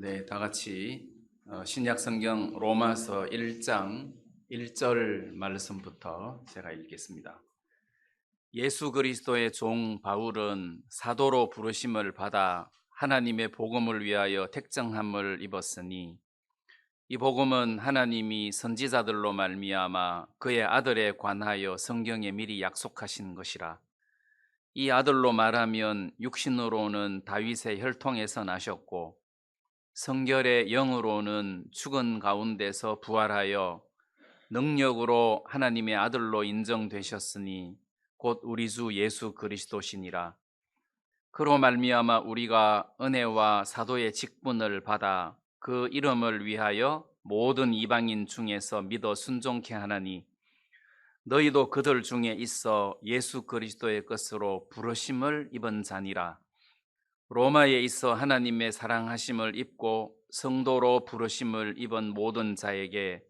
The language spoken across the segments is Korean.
네, 다 같이 신약 성경 로마서 1장 1절 말씀부터 제가 읽겠습니다. 예수 그리스도의 종 바울은 사도로 부르심을 받아 하나님의 복음을 위하여 택정함을 입었으니 이 복음은 하나님이 선지자들로 말미암아 그의 아들에 관하여 성경에 미리 약속하신 것이라. 이 아들로 말하면 육신으로는 다윗의 혈통에서 나셨고 성결의 영으로는 죽은 가운데서 부활하여 능력으로 하나님의 아들로 인정되셨으니 곧 우리 주 예수 그리스도시니라. 그로 말미암아 우리가 은혜와 사도의 직분을 받아 그 이름을 위하여 모든 이방인 중에서 믿어 순종케 하나니 너희도 그들 중에 있어 예수 그리스도의 것으로 부르심을 입은 자니라. 로마에 있어 하나님의 사랑하심을 입고 성도로 부르심을 입은 모든 자에게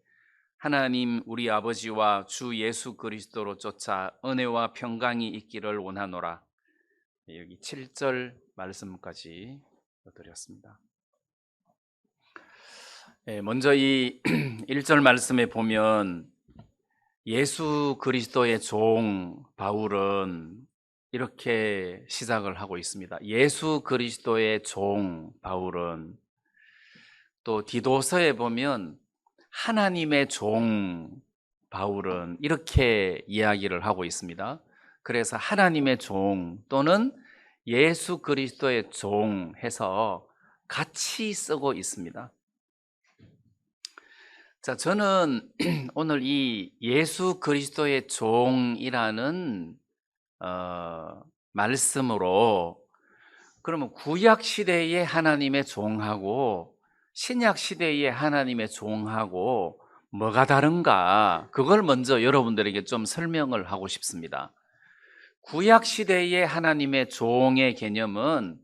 하나님 우리 아버지와 주 예수 그리스도로 쫓아 은혜와 평강이 있기를 원하노라. 여기 7절 말씀까지 드렸습니다. 먼저 이 1절 말씀에 보면 예수 그리스도의 종 바울은 이렇게 시작을 하고 있습니다. 예수 그리스도의 종 바울은, 또 디도서에 보면 하나님의 종 바울은 이렇게 이야기를 하고 있습니다. 그래서 하나님의 종 또는 예수 그리스도의 종 해서 같이 쓰고 있습니다. 자, 저는 오늘 이 예수 그리스도의 종이라는 말씀으로, 그러면 구약 시대의 하나님의 종하고 신약 시대의 하나님의 종하고 뭐가 다른가, 그걸 먼저 여러분들에게 좀 설명을 하고 싶습니다. 구약 시대의 하나님의 종의 개념은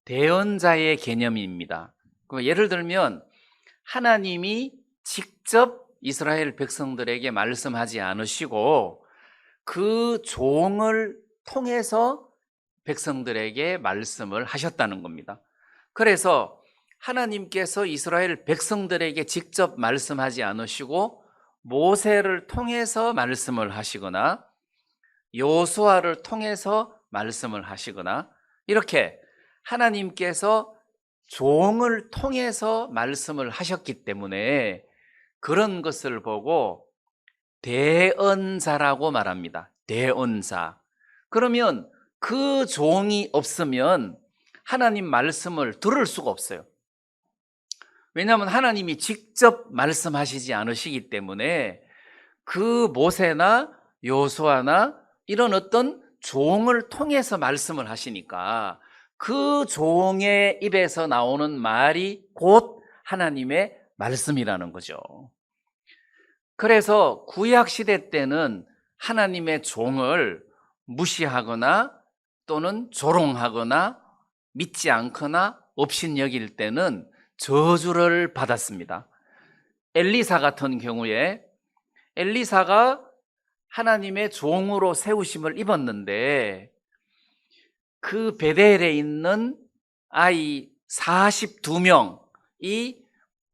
대언자의 개념입니다. 예를 들면 하나님이 직접 이스라엘 백성들에게 말씀하지 않으시고 그 종을 통해서 백성들에게 말씀을 하셨다는 겁니다. 그래서 하나님께서 이스라엘 백성들에게 직접 말씀하지 않으시고 모세를 통해서 말씀을 하시거나 여호수아를 통해서 말씀을 하시거나, 이렇게 하나님께서 종을 통해서 말씀을 하셨기 때문에 그런 것을 보고 대언자라고 말합니다. 대언자. 그러면 그 종이 없으면 하나님 말씀을 들을 수가 없어요. 왜냐하면 하나님이 직접 말씀하시지 않으시기 때문에 그 모세나 여호수아나 이런 어떤 종을 통해서 말씀을 하시니까 그 종의 입에서 나오는 말이 곧 하나님의 말씀이라는 거죠. 그래서 구약 시대 때는 하나님의 종을 무시하거나 또는 조롱하거나 믿지 않거나 업신여길 때는 저주를 받았습니다. 엘리사 같은 경우에 엘리사가 하나님의 종으로 세우심을 입었는데 그 베델에 있는 아이 42명이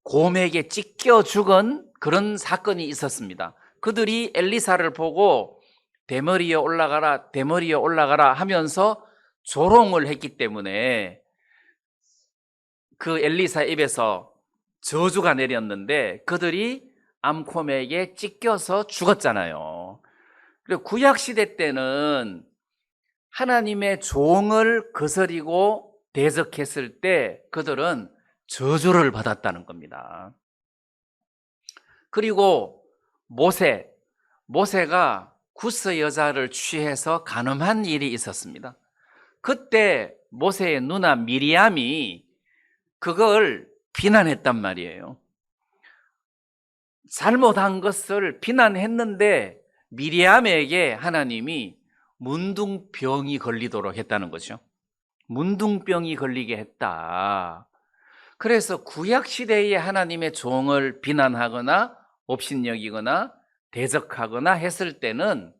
곰에게 찢겨 죽은 그런 사건이 있었습니다. 그들이 엘리사를 보고 대머리에 올라가라, 대머리에 올라가라 하면서 조롱을 했기 때문에 그 엘리사 입에서 저주가 내렸는데 그들이 암곰에게 찢겨서 죽었잖아요. 그리고 구약 시대 때는 하나님의 종을 거스리고 대적했을 때 그들은 저주를 받았다는 겁니다. 그리고 모세가 구스 여자를 취해서 간음한 일이 있었습니다. 그때 모세의 누나 미리암이 그걸 비난했단 말이에요. 잘못한 것을 비난했는데 미리암에게 하나님이 문둥병이 걸리도록 했다는 거죠. 문둥병이 걸리게 했다. 그래서 구약 시대의 하나님의 종을 비난하거나 업신여기거나 대적하거나 했을 때는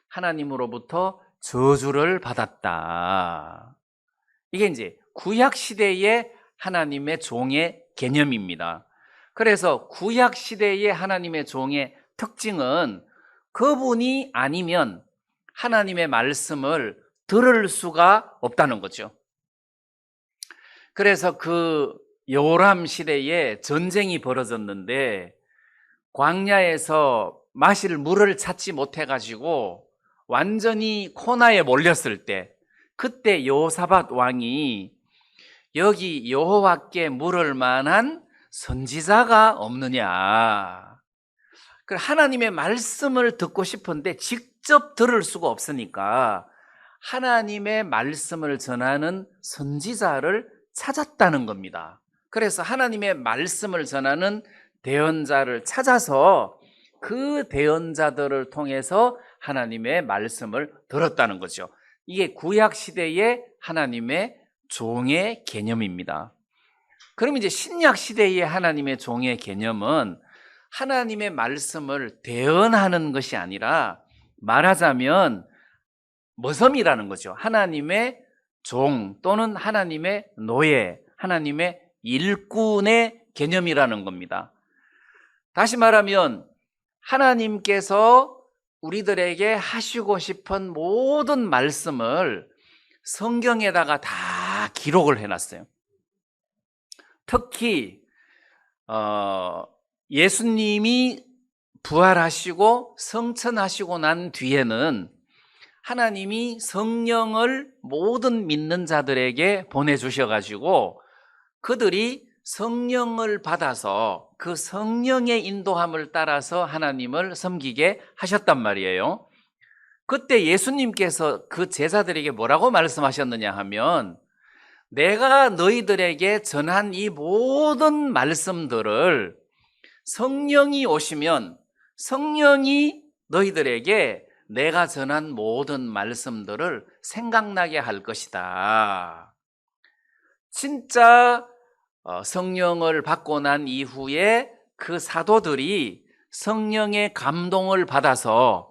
하나님으로부터 저주를 받았다. 이게 이제 구약 시대의 하나님의 종의 개념입니다. 그래서 구약 시대의 하나님의 종의 특징은 그분이 아니면 하나님의 말씀을 들을 수가 없다는 거죠. 그래서 그 요람 시대에 전쟁이 벌어졌는데 광야에서 마실 물을 찾지 못해가지고 완전히 코나에 몰렸을 때, 그때 여호사밧 왕이 여기 여호와께 물을 만한 선지자가 없느냐. 하나님의 말씀을 듣고 싶은데 직접 들을 수가 없으니까 하나님의 말씀을 전하는 선지자를 찾았다는 겁니다. 그래서 하나님의 말씀을 전하는 대언자를 찾아서 그 대언자들을 통해서 하나님의 말씀을 들었다는 거죠. 이게 구약 시대의 하나님의 종의 개념입니다. 그럼 이제 신약 시대의 하나님의 종의 개념은 하나님의 말씀을 대언하는 것이 아니라 말하자면 머섬이라는 거죠. 하나님의 종 또는 하나님의 노예, 하나님의 일꾼의 개념이라는 겁니다. 다시 말하면 하나님께서 우리들에게 하시고 싶은 모든 말씀을 성경에다가 다 기록을 해놨어요. 특히 예수님이 부활하시고 성천하시고 난 뒤에는 하나님이 성령을 모든 믿는 자들에게 보내주셔가지고 그들이 성령을 받아서 그 성령의 인도함을 따라서 하나님을 섬기게 하셨단 말이에요. 그때 예수님께서 그 제자들에게 뭐라고 말씀하셨느냐 하면, 내가 너희들에게 전한 이 모든 말씀들을 성령이 오시면 성령이 너희들에게 내가 전한 모든 말씀들을 생각나게 할 것이다. 진짜 성령을 받고 난 이후에 그 사도들이 성령의 감동을 받아서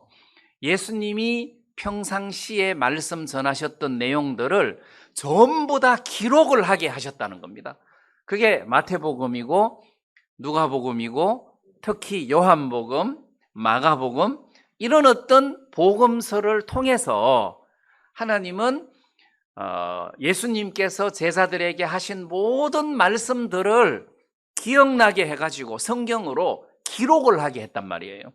예수님이 평상시에 말씀 전하셨던 내용들을 전부 다 기록을 하게 하셨다는 겁니다. 그게 마태복음이고 누가복음이고 특히 요한복음, 마가복음, 이런 어떤 복음서를 통해서 하나님은 예수님께서 제자들에게 하신 모든 말씀들을 기억나게 해가지고 성경으로 기록을 하게 했단 말이에요.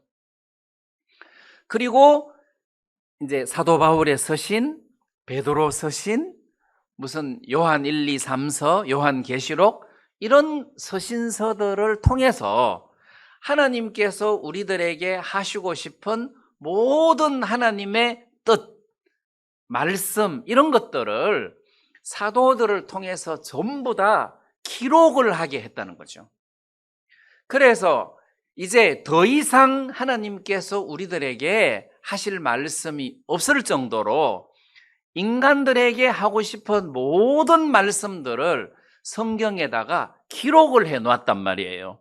그리고 이제 사도 바울의 서신, 베드로 서신, 무슨 요한 1, 2, 3서, 요한 계시록, 이런 서신서들을 통해서 하나님께서 우리들에게 하시고 싶은 모든 하나님의 뜻, 말씀, 이런 것들을 사도들을 통해서 전부 다 기록을 하게 했다는 거죠. 그래서 이제 더 이상 하나님께서 우리들에게 하실 말씀이 없을 정도로 인간들에게 하고 싶은 모든 말씀들을 성경에다가 기록을 해 놓았단 말이에요.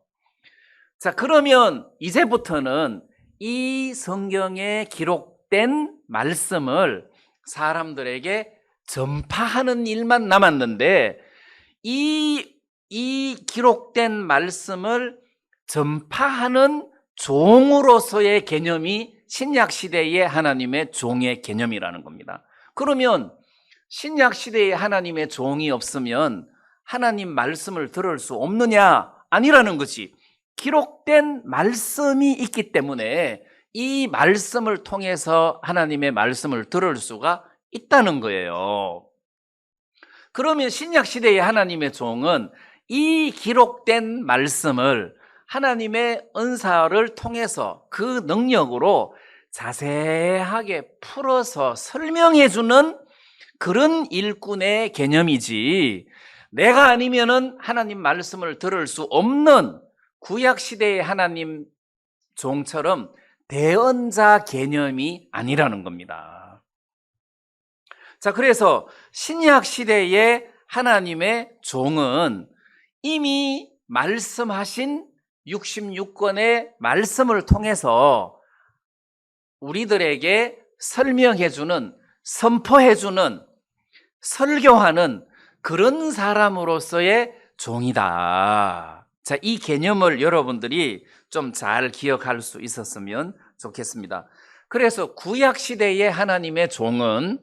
자, 그러면 이제부터는 이 성경에 기록된 말씀을 사람들에게 전파하는 일만 남았는데, 이 기록된 말씀을 전파하는 종으로서의 개념이 신약 시대의 하나님의 종의 개념이라는 겁니다. 그러면 신약 시대에 하나님의 종이 없으면 하나님 말씀을 들을 수 없느냐? 아니라는 거지. 기록된 말씀이 있기 때문에 이 말씀을 통해서 하나님의 말씀을 들을 수가 있다는 거예요. 그러면 신약 시대의 하나님의 종은 이 기록된 말씀을 하나님의 은사를 통해서 그 능력으로 자세하게 풀어서 설명해 주는 그런 일꾼의 개념이지, 내가 아니면은 하나님 말씀을 들을 수 없는 구약 시대의 하나님 종처럼 대언자 개념이 아니라는 겁니다. 자, 그래서 신약 시대의 하나님의 종은 이미 말씀하신 66권의 말씀을 통해서 우리들에게 설명해주는, 선포해주는, 설교하는 그런 사람으로서의 종이다. 자, 이 개념을 여러분들이 좀 잘 기억할 수 있었으면 좋겠습니다. 그래서 구약 시대의 하나님의 종은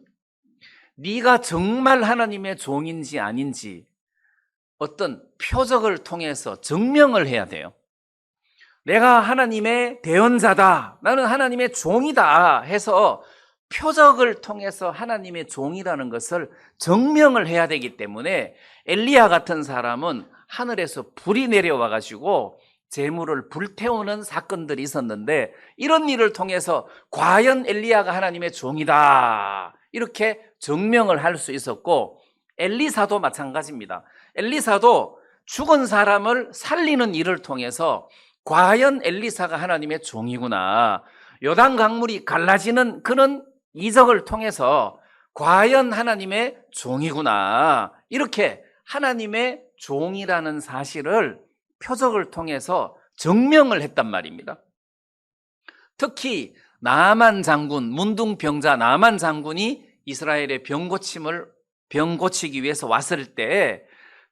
네가 정말 하나님의 종인지 아닌지 어떤 표적을 통해서 증명을 해야 돼요. 내가 하나님의 대언자다, 나는 하나님의 종이다 해서 표적을 통해서 하나님의 종이라는 것을 증명을 해야 되기 때문에 엘리야 같은 사람은 하늘에서 불이 내려와 가지고 재물을 불태우는 사건들이 있었는데, 이런 일을 통해서 과연 엘리야가 하나님의 종이다 이렇게 증명을 할 수 있었고, 엘리사도 마찬가지입니다. 엘리사도 죽은 사람을 살리는 일을 통해서 과연 엘리사가 하나님의 종이구나, 요단 강물이 갈라지는 그런 이적을 통해서 과연 하나님의 종이구나, 이렇게 하나님의 종이라는 사실을 표적을 통해서 증명을 했단 말입니다. 특히 나만 장군, 문둥병자 나만 장군이 이스라엘의 병 고치기 위해서 왔을 때,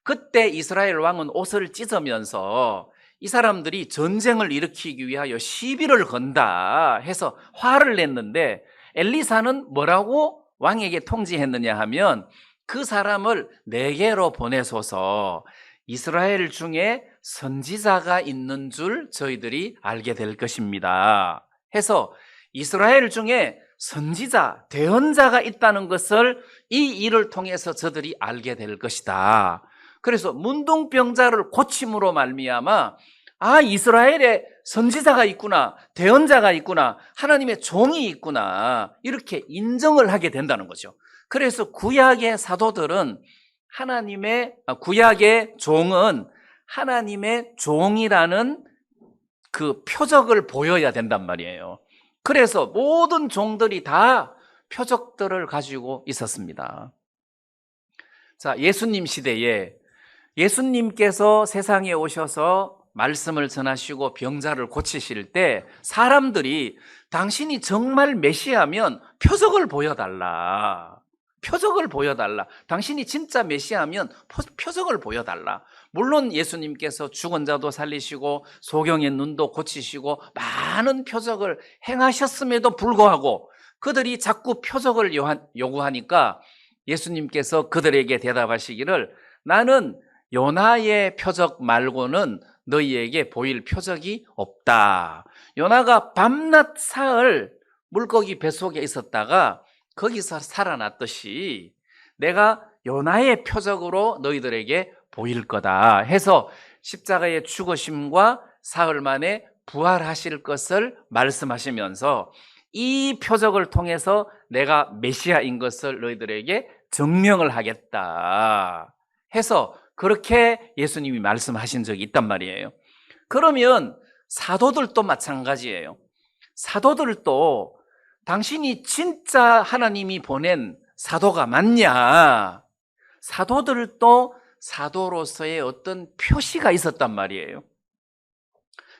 그때 이스라엘 왕은 옷을 찢으면서 이 사람들이 전쟁을 일으키기 위하여 시비를 건다 해서 화를 냈는데, 엘리사는 뭐라고 왕에게 통지했느냐 하면, 그 사람을 내게로 보내소서, 이스라엘 중에 선지자가 있는 줄 저희들이 알게 될 것입니다 해서 이스라엘 중에 선지자, 대언자가 있다는 것을 이 일을 통해서 저들이 알게 될 것이다. 그래서 문둥병자를 고침으로 말미암아 이스라엘에 선지자가 있구나, 대언자가 있구나, 하나님의 종이 있구나, 이렇게 인정을 하게 된다는 거죠. 그래서 구약의 사도들은 구약의 종은 하나님의 종이라는 그 표적을 보여야 된단 말이에요. 그래서 모든 종들이 다 표적들을 가지고 있었습니다. 자, 예수님 시대에 예수님께서 세상에 오셔서 말씀을 전하시고 병자를 고치실 때 사람들이 당신이 정말 메시아면 표적을 보여달라, 표적을 보여달라, 당신이 진짜 메시아면 표적을 보여달라. 물론 예수님께서 죽은 자도 살리시고 소경의 눈도 고치시고 많은 표적을 행하셨음에도 불구하고 그들이 자꾸 표적을 요구하니까 예수님께서 그들에게 대답하시기를, 나는 요나의 표적 말고는 너희에게 보일 표적이 없다. 요나가 밤낮 사흘 물고기 뱃속에 있었다가 거기서 살아났듯이 내가 요나의 표적으로 너희들에게 보일 거다 해서 십자가의 죽으심과 사흘 만에 부활하실 것을 말씀하시면서 이 표적을 통해서 내가 메시아인 것을 너희들에게 증명을 하겠다 해서 그렇게 예수님이 말씀하신 적이 있단 말이에요. 그러면 사도들도 마찬가지예요. 사도들도 당신이 진짜 하나님이 보낸 사도가 맞냐? 사도들도 사도로서의 어떤 표시가 있었단 말이에요.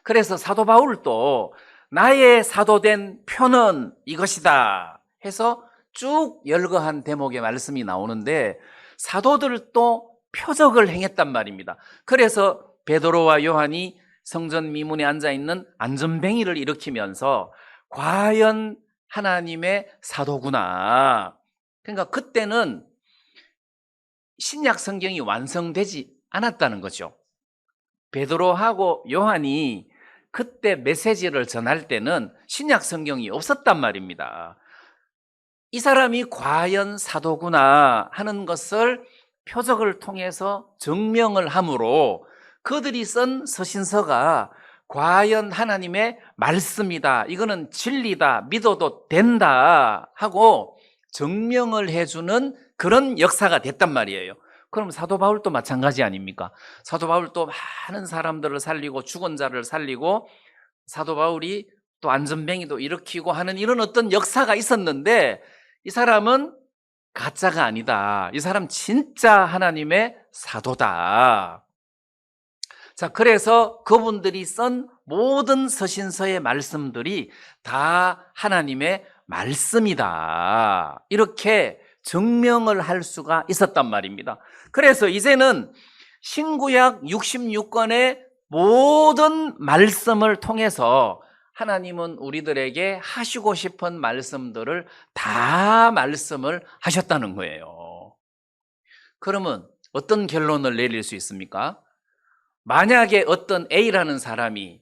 그래서 사도 바울도 나의 사도된 표는 이것이다 해서 쭉 열거한 대목의 말씀이 나오는데, 사도들도 표적을 행했단 말입니다. 그래서 베드로와 요한이 성전 미문에 앉아있는 안전뱅이를 일으키면서 과연 하나님의 사도구나. 그러니까 그때는 신약 성경이 완성되지 않았다는 거죠. 베드로하고 요한이 그때 메시지를 전할 때는 신약 성경이 없었단 말입니다. 이 사람이 과연 사도구나 하는 것을 표적을 통해서 증명을 함으로 그들이 쓴 서신서가 과연 하나님의 말씀이다, 이거는 진리다, 믿어도 된다 하고 증명을 해주는 그런 역사가 됐단 말이에요. 그럼 사도 바울도 마찬가지 아닙니까? 사도 바울도 많은 사람들을 살리고 죽은 자를 살리고 사도 바울이 또 안전뱅이도 일으키고 하는 이런 어떤 역사가 있었는데, 이 사람은 가짜가 아니다, 이 사람 진짜 하나님의 사도다. 자, 그래서 그분들이 쓴 모든 서신서의 말씀들이 다 하나님의 말씀이다, 이렇게 증명을 할 수가 있었단 말입니다. 그래서 이제는 신구약 66권의 모든 말씀을 통해서 하나님은 우리들에게 하시고 싶은 말씀들을 다 말씀을 하셨다는 거예요. 그러면 어떤 결론을 내릴 수 있습니까? 만약에 어떤 A라는 사람이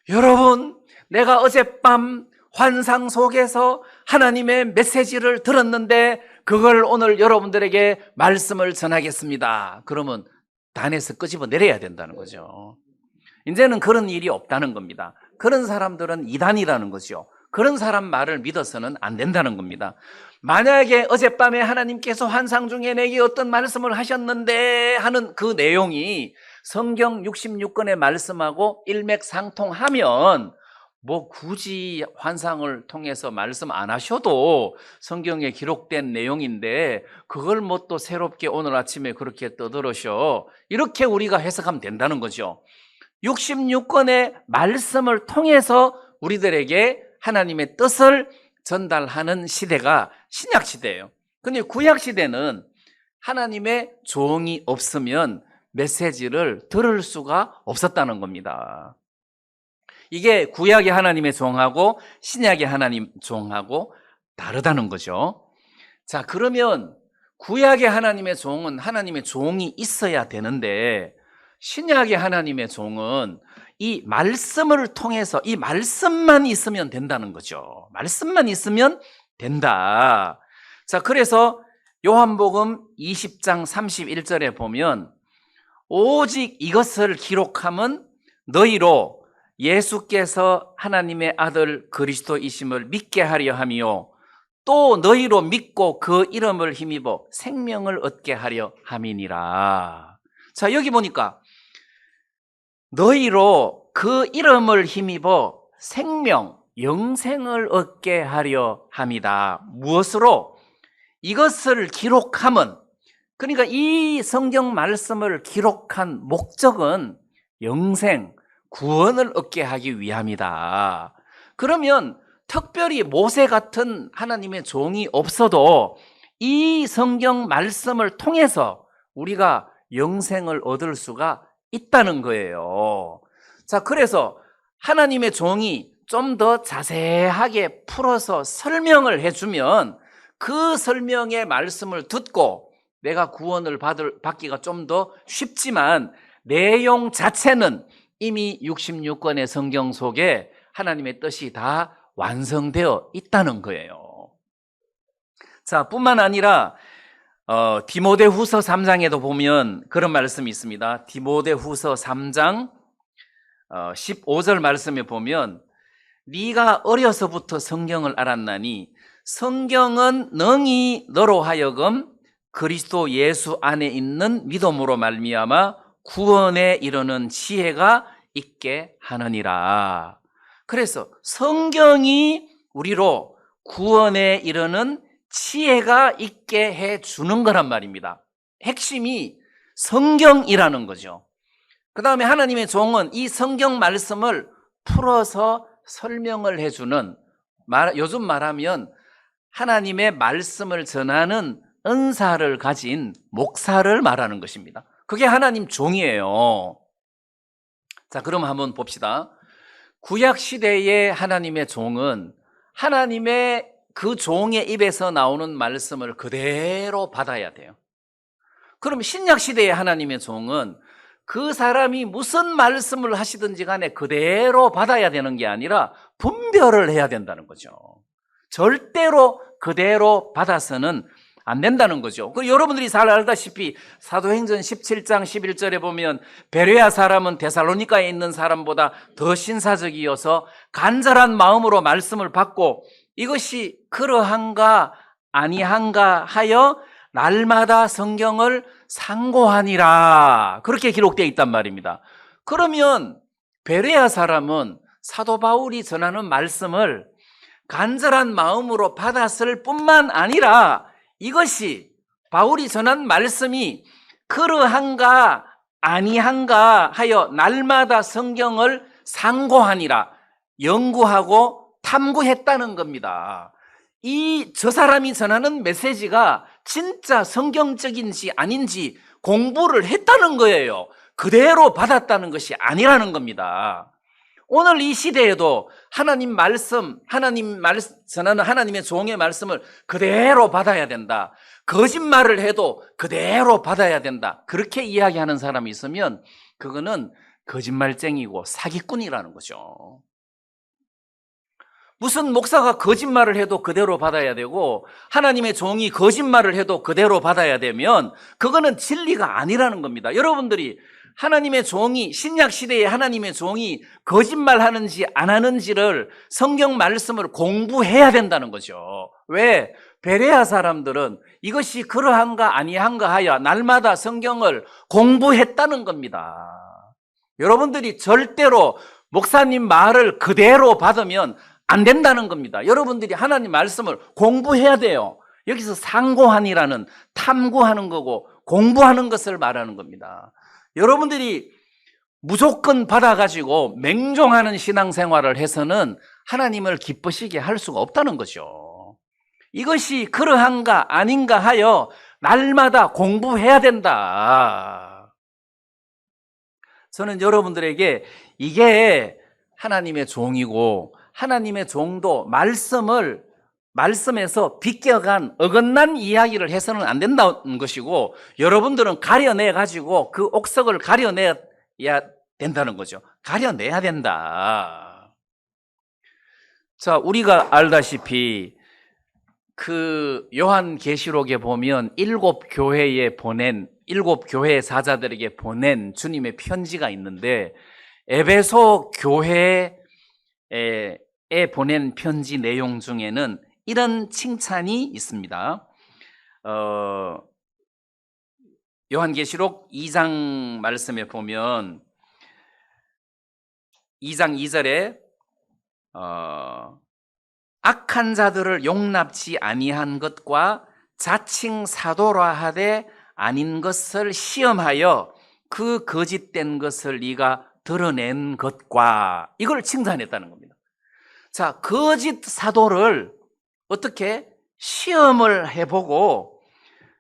여러분, 내가 어젯밤 환상 속에서 하나님의 메시지를 들었는데 그걸 오늘 여러분들에게 말씀을 전하겠습니다. 그러면 단에서 끄집어 내려야 된다는 거죠. 이제는 그런 일이 없다는 겁니다. 그런 사람들은 이단이라는 거죠. 그런 사람 말을 믿어서는 안 된다는 겁니다. 만약에 어젯밤에 하나님께서 환상 중에 내게 어떤 말씀을 하셨는데 하는 그 내용이 성경 66권의 말씀하고 일맥상통하면 뭐 굳이 환상을 통해서 말씀 안 하셔도 성경에 기록된 내용인데 그걸 뭐 또 새롭게 오늘 아침에 그렇게 떠들으셔, 이렇게 우리가 해석하면 된다는 거죠. 66권의 말씀을 통해서 우리들에게 하나님의 뜻을 전달하는 시대가 신약 시대예요. 근데 구약 시대는 하나님의 종이 없으면 메시지를 들을 수가 없었다는 겁니다. 이게 구약의 하나님의 종하고 신약의 하나님 종하고 다르다는 거죠. 자, 그러면 구약의 하나님의 종은 하나님의 종이 있어야 되는데 신약의 하나님의 종은 이 말씀을 통해서 이 말씀만 있으면 된다는 거죠. 말씀만 있으면 된다. 자, 그래서 요한복음 20장 31절에 보면 오직 이것을 기록함은 너희로 예수께서 하나님의 아들 그리스도이심을 믿게 하려 함이요 또 너희로 믿고 그 이름을 힘입어 생명을 얻게 하려 함이니라. 자, 여기 보니까 너희로 그 이름을 힘입어 생명, 영생을 얻게 하려 함이다. 무엇으로? 이것을 기록함은, 그러니까 이 성경 말씀을 기록한 목적은 영생, 구원을 얻게 하기 위함이다. 그러면 특별히 모세 같은 하나님의 종이 없어도 이 성경 말씀을 통해서 우리가 영생을 얻을 수가 있다는 거예요. 자, 그래서 하나님의 종이 좀 더 자세하게 풀어서 설명을 해주면 그 설명의 말씀을 듣고 내가 구원을 받기가 좀 더 쉽지만 내용 자체는 이미 66권의 성경 속에 하나님의 뜻이 다 완성되어 있다는 거예요. 자, 뿐만 아니라 디모데후서 3장에도 보면 그런 말씀이 있습니다. 디모데후서 3장 15절 말씀에 보면 네가 어려서부터 성경을 알았나니 성경은 능히 너로 하여금 그리스도 예수 안에 있는 믿음으로 말미암아 구원에 이르는 지혜가 있게 하느니라. 그래서 성경이 우리로 구원에 이르는 지혜가 있게 해 주는 거란 말입니다. 핵심이 성경이라는 거죠. 그 다음에 하나님의 종은 이 성경 말씀을 풀어서 설명을 해주는, 요즘 말하면 하나님의 말씀을 전하는 은사를 가진 목사를 말하는 것입니다. 그게 하나님 종이에요. 자, 그럼 한번 봅시다. 구약 시대의 하나님의 종은 하나님의 그 종의 입에서 나오는 말씀을 그대로 받아야 돼요. 그럼 신약 시대의 하나님의 종은 그 사람이 무슨 말씀을 하시든지 간에 그대로 받아야 되는 게 아니라 분별을 해야 된다는 거죠. 절대로 그대로 받아서는 안 된다는 거죠. 그리고 여러분들이 잘 알다시피 사도행전 17장 11절에 보면 베레아 사람은 데살로니가에 있는 사람보다 더 신사적이어서 간절한 마음으로 말씀을 받고 이것이 그러한가 아니한가 하여 날마다 성경을 상고하니라, 그렇게 기록되어 있단 말입니다. 그러면 베레아 사람은 사도 바울이 전하는 말씀을 간절한 마음으로 받았을 뿐만 아니라 이것이 바울이 전한 말씀이 그러한가 아니한가 하여 날마다 성경을 상고하니라, 연구하고 탐구했다는 겁니다. 저 사람이 전하는 메시지가 진짜 성경적인지 아닌지 공부를 했다는 거예요. 그대로 받았다는 것이 아니라는 겁니다. 오늘 이 시대에도 하나님 전하는 하나님의 종의 말씀을 그대로 받아야 된다. 거짓말을 해도 그대로 받아야 된다. 그렇게 이야기하는 사람이 있으면 그거는 거짓말쟁이고 사기꾼이라는 거죠. 무슨 목사가 거짓말을 해도 그대로 받아야 되고 하나님의 종이 거짓말을 해도 그대로 받아야 되면 그거는 진리가 아니라는 겁니다. 여러분들이 하나님의 종이, 신약 시대에 하나님의 종이 거짓말하는지 안 하는지를 성경 말씀을 공부해야 된다는 거죠. 왜? 베레아 사람들은 이것이 그러한가 아니한가 하여 날마다 성경을 공부했다는 겁니다. 여러분들이 절대로 목사님 말을 그대로 받으면 안 된다는 겁니다. 여러분들이 하나님 말씀을 공부해야 돼요. 여기서 상고한이라는 탐구하는 거고 공부하는 것을 말하는 겁니다. 여러분들이 무조건 받아가지고 맹종하는 신앙생활을 해서는 하나님을 기쁘시게 할 수가 없다는 거죠. 이것이 그러한가 아닌가 하여 날마다 공부해야 된다. 저는 여러분들에게 이게 하나님의 종이고 하나님의 종도 말씀에서 비껴간 어긋난 이야기를 해서는 안 된다는 것이고 여러분들은 가려내가지고 그 옥석을 가려내야 된다는 거죠. 가려내야 된다. 자, 우리가 알다시피 그 요한계시록에 보면 일곱 교회 사자들에게 보낸 주님의 편지가 있는데 에베소 교회에 보낸 편지 내용 중에는 이런 칭찬이 있습니다. 요한계시록 2장 말씀에 보면 2장 2절에 악한 자들을 용납지 아니한 것과 자칭 사도라 하되 아닌 것을 시험하여 그 거짓된 것을 네가 드러낸 것과 이걸 칭찬했다는 겁니다. 자, 거짓 사도를 어떻게 시험을 해보고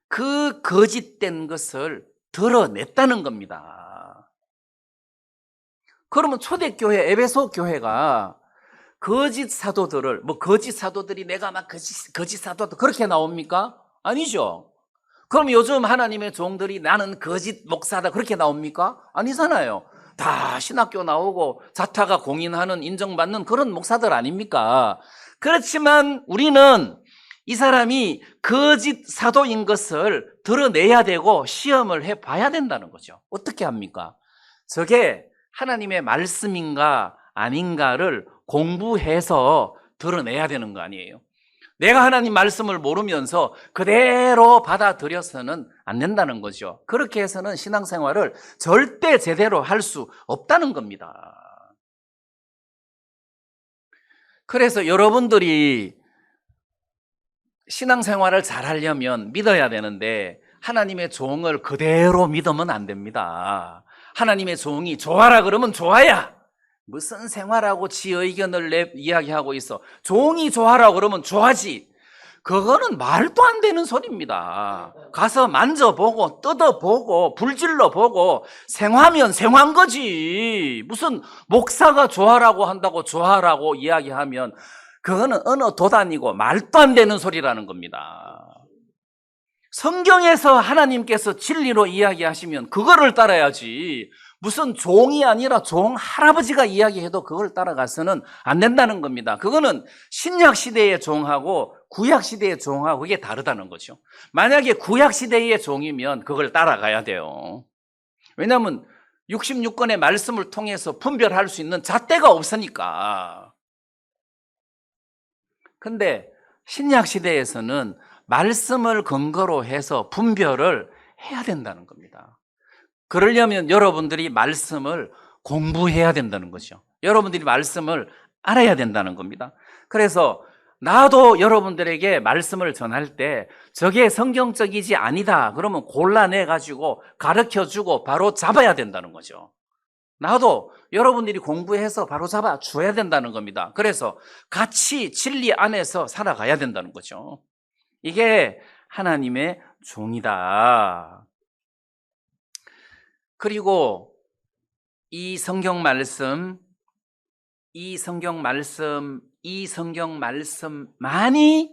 그 거짓된 것을 드러냈다는 겁니다. 그러면 초대교회 에베소 교회가 거짓 사도들을 거짓 사도들이 내가 막 거짓 사도도 그렇게 나옵니까? 아니죠. 그럼 요즘 하나님의 종들이 나는 거짓 목사다 그렇게 나옵니까? 아니잖아요. 다 신학교 나오고 자타가 공인하는 인정받는 그런 목사들 아닙니까? 그렇지만 우리는 이 사람이 거짓 사도인 것을 드러내야 되고 시험을 해봐야 된다는 거죠. 어떻게 합니까? 저게 하나님의 말씀인가 아닌가를 공부해서 드러내야 되는 거 아니에요. 내가 하나님 말씀을 모르면서 그대로 받아들여서는 안 된다는 거죠. 그렇게 해서는 신앙생활을 절대 제대로 할 수 없다는 겁니다. 그래서 여러분들이 신앙생활을 잘 하려면 믿어야 되는데 하나님의 종을 그대로 믿으면 안 됩니다. 하나님의 종이 좋아라 그러면 좋아야. 무슨 생활하고 지 의견을 이야기하고 있어. 종이 좋아라 그러면 좋아지. 그거는 말도 안 되는 소리입니다. 가서 만져보고 뜯어보고 불질러보고 생화면 생화인 거지. 무슨 목사가 좋아라고 한다고 좋아라고 이야기하면 그거는 어느 도단이고 말도 안 되는 소리라는 겁니다. 성경에서 하나님께서 진리로 이야기하시면 그거를 따라야지. 무슨 종이 아니라 종 할아버지가 이야기해도 그걸 따라가서는 안 된다는 겁니다. 그거는 신약 시대의 종하고 구약 시대의 종하고 그게 다르다는 거죠. 만약에 구약 시대의 종이면 그걸 따라가야 돼요. 왜냐하면 66권의 말씀을 통해서 분별할 수 있는 잣대가 없으니까. 근데 신약 시대에서는 말씀을 근거로 해서 분별을 해야 된다는 겁니다. 그러려면 여러분들이 말씀을 공부해야 된다는 거죠. 여러분들이 말씀을 알아야 된다는 겁니다. 그래서 나도 여러분들에게 말씀을 전할 때 저게 성경적이지 아니다 그러면 골라내가지고 가르쳐주고 바로 잡아야 된다는 거죠. 나도 여러분들이 공부해서 바로 잡아 줘야 된다는 겁니다. 그래서 같이 진리 안에서 살아가야 된다는 거죠. 이게 하나님의 종이다. 그리고 이 성경 말씀, 이 성경 말씀만이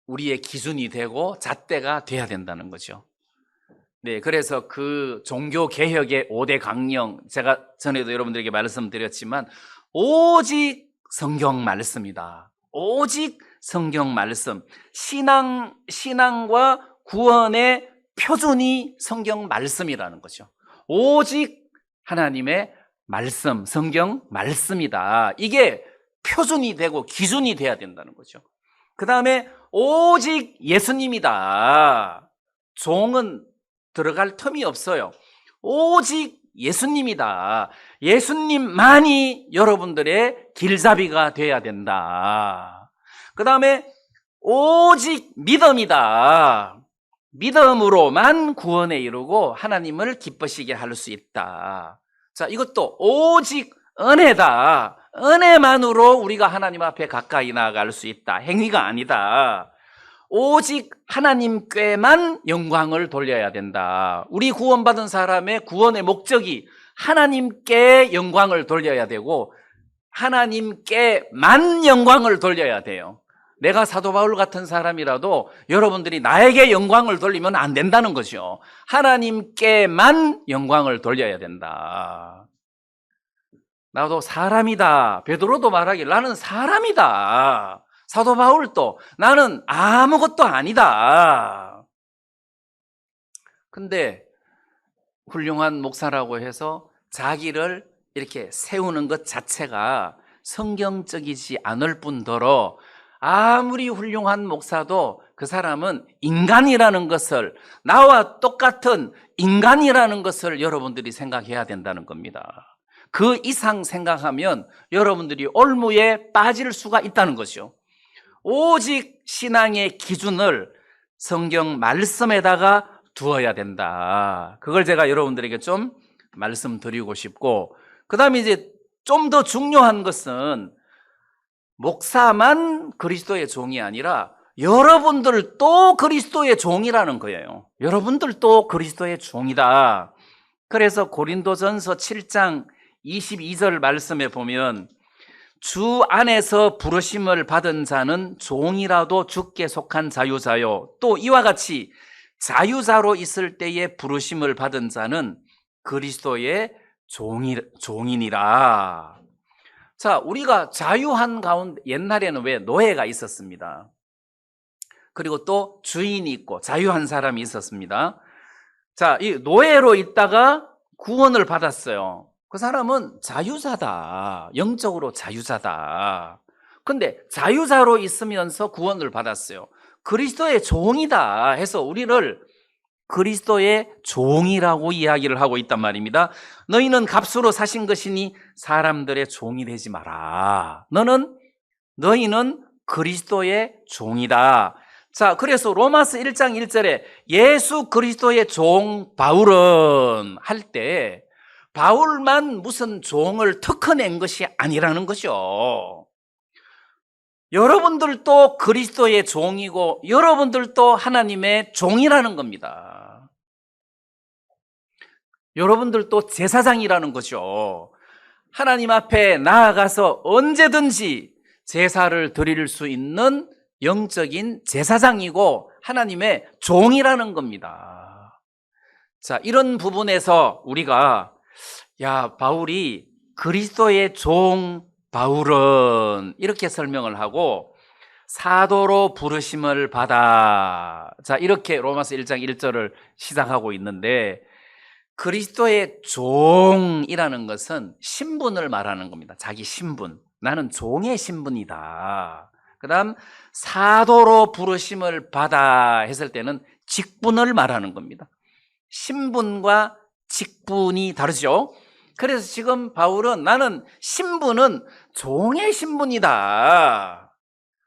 우리의 기준이 되고 잣대가 돼야 된다는 거죠. 네, 그래서 그 종교 개혁의 5대 강령, 제가 전에도 여러분들에게 말씀드렸지만 오직 성경 말씀이다. 오직 성경 말씀. 신앙과 구원의 표준이 성경 말씀이라는 거죠. 오직 하나님의 말씀, 성경 말씀이다. 이게 표준이 되고 기준이 돼야 된다는 거죠. 그 다음에 오직 예수님이다. 종은 들어갈 틈이 없어요. 오직 예수님이다. 예수님만이 여러분들의 길잡이가 돼야 된다. 그 다음에 오직 믿음이다. 믿음으로만 구원에 이르고 하나님을 기쁘시게 할 수 있다. 자, 이것도 오직 은혜다. 은혜만으로 우리가 하나님 앞에 가까이 나아갈 수 있다. 행위가 아니다. 오직 하나님께만 영광을 돌려야 된다. 우리 구원받은 사람의 구원의 목적이 하나님께 영광을 돌려야 되고 하나님께만 영광을 돌려야 돼요. 내가 사도 바울 같은 사람이라도 여러분들이 나에게 영광을 돌리면 안 된다는 거죠. 하나님께만 영광을 돌려야 된다. 나도 사람이다. 베드로도 말하길 나는 사람이다. 사도 바울도 나는 아무것도 아니다. 근데 훌륭한 목사라고 해서 자기를 이렇게 세우는 것 자체가 성경적이지 않을 뿐더러 아무리 훌륭한 목사도 그 사람은 인간이라는 것을, 나와 똑같은 인간이라는 것을 여러분들이 생각해야 된다는 겁니다. 그 이상 생각하면 여러분들이 올무에 빠질 수가 있다는 거죠. 오직 신앙의 기준을 성경 말씀에다가 두어야 된다. 그걸 제가 여러분들에게 좀 말씀드리고 싶고, 그 다음에 이제 좀 더 중요한 것은 목사만 그리스도의 종이 아니라 여러분들도 그리스도의 종이라는 거예요. 여러분들도 그리스도의 종이다. 그래서 고린도전서 7장 22절 말씀에 보면 주 안에서 부르심을 받은 자는 종이라도 주께 속한 자유자요. 또 이와 같이 자유자로 있을 때에 부르심을 받은 자는 그리스도의 종이니라. 자, 우리가 자유한 가운데 옛날에는 왜 노예가 있었습니다. 그리고 또 주인이 있고 자유한 사람이 있었습니다. 자, 이 노예로 있다가 구원을 받았어요. 그 사람은 자유자다. 영적으로 자유자다. 근데 자유자로 있으면서 구원을 받았어요. 그리스도의 종이다 해서 우리를 그리스도의 종이라고 이야기를 하고 있단 말입니다. 너희는 값으로 사신 것이니 사람들의 종이 되지 마라. 너희는 그리스도의 종이다. 자, 그래서 로마서 1장 1절에 예수 그리스도의 종 바울은 할 때 바울만 무슨 종을 특허낸 것이 아니라는 거죠. 여러분들도 그리스도의 종이고 여러분들도 하나님의 종이라는 겁니다. 여러분들도 제사장이라는 거죠. 하나님 앞에 나아가서 언제든지 제사를 드릴 수 있는 영적인 제사장이고 하나님의 종이라는 겁니다. 자, 이런 부분에서 우리가 바울이 그리스도의 종 바울은 이렇게 설명을 하고 사도로 부르심을 받아. 자, 이렇게 로마서 1장 1절을 시작하고 있는데 그리스도의 종이라는 것은 신분을 말하는 겁니다. 자기 신분. 나는 종의 신분이다. 그 다음 사도로 부르심을 받아 했을 때는 직분을 말하는 겁니다. 신분과 직분이 다르죠. 그래서 지금 바울은 나는 신분은 종의 신분이다.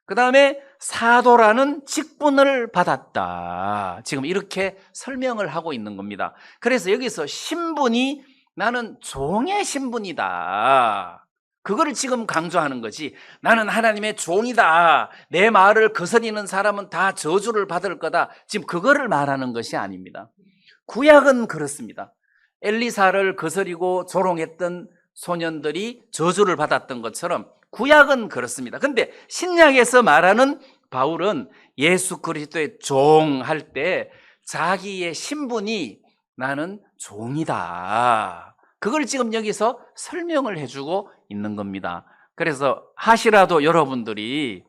그 다음에 사도라는 직분을 받았다. 지금 이렇게 설명을 하고 있는 겁니다. 그래서 여기서 신분이 나는 종의 신분이다. 그거를 지금 강조하는 거지. 나는 하나님의 종이다. 내 말을 거스리는 사람은 다 저주를 받을 거다. 지금 그거를 말하는 것이 아닙니다. 구약은 그렇습니다. 엘리사를 거스리고 조롱했던 소년들이 저주를 받았던 것처럼 구약은 그렇습니다. 근데 신약에서 말하는 바울은 예수 그리스도의 종 할 때 자기의 신분이 나는 종이다. 그걸 지금 여기서 설명을 해주고 있는 겁니다. 그래서 하시라도 여러분들이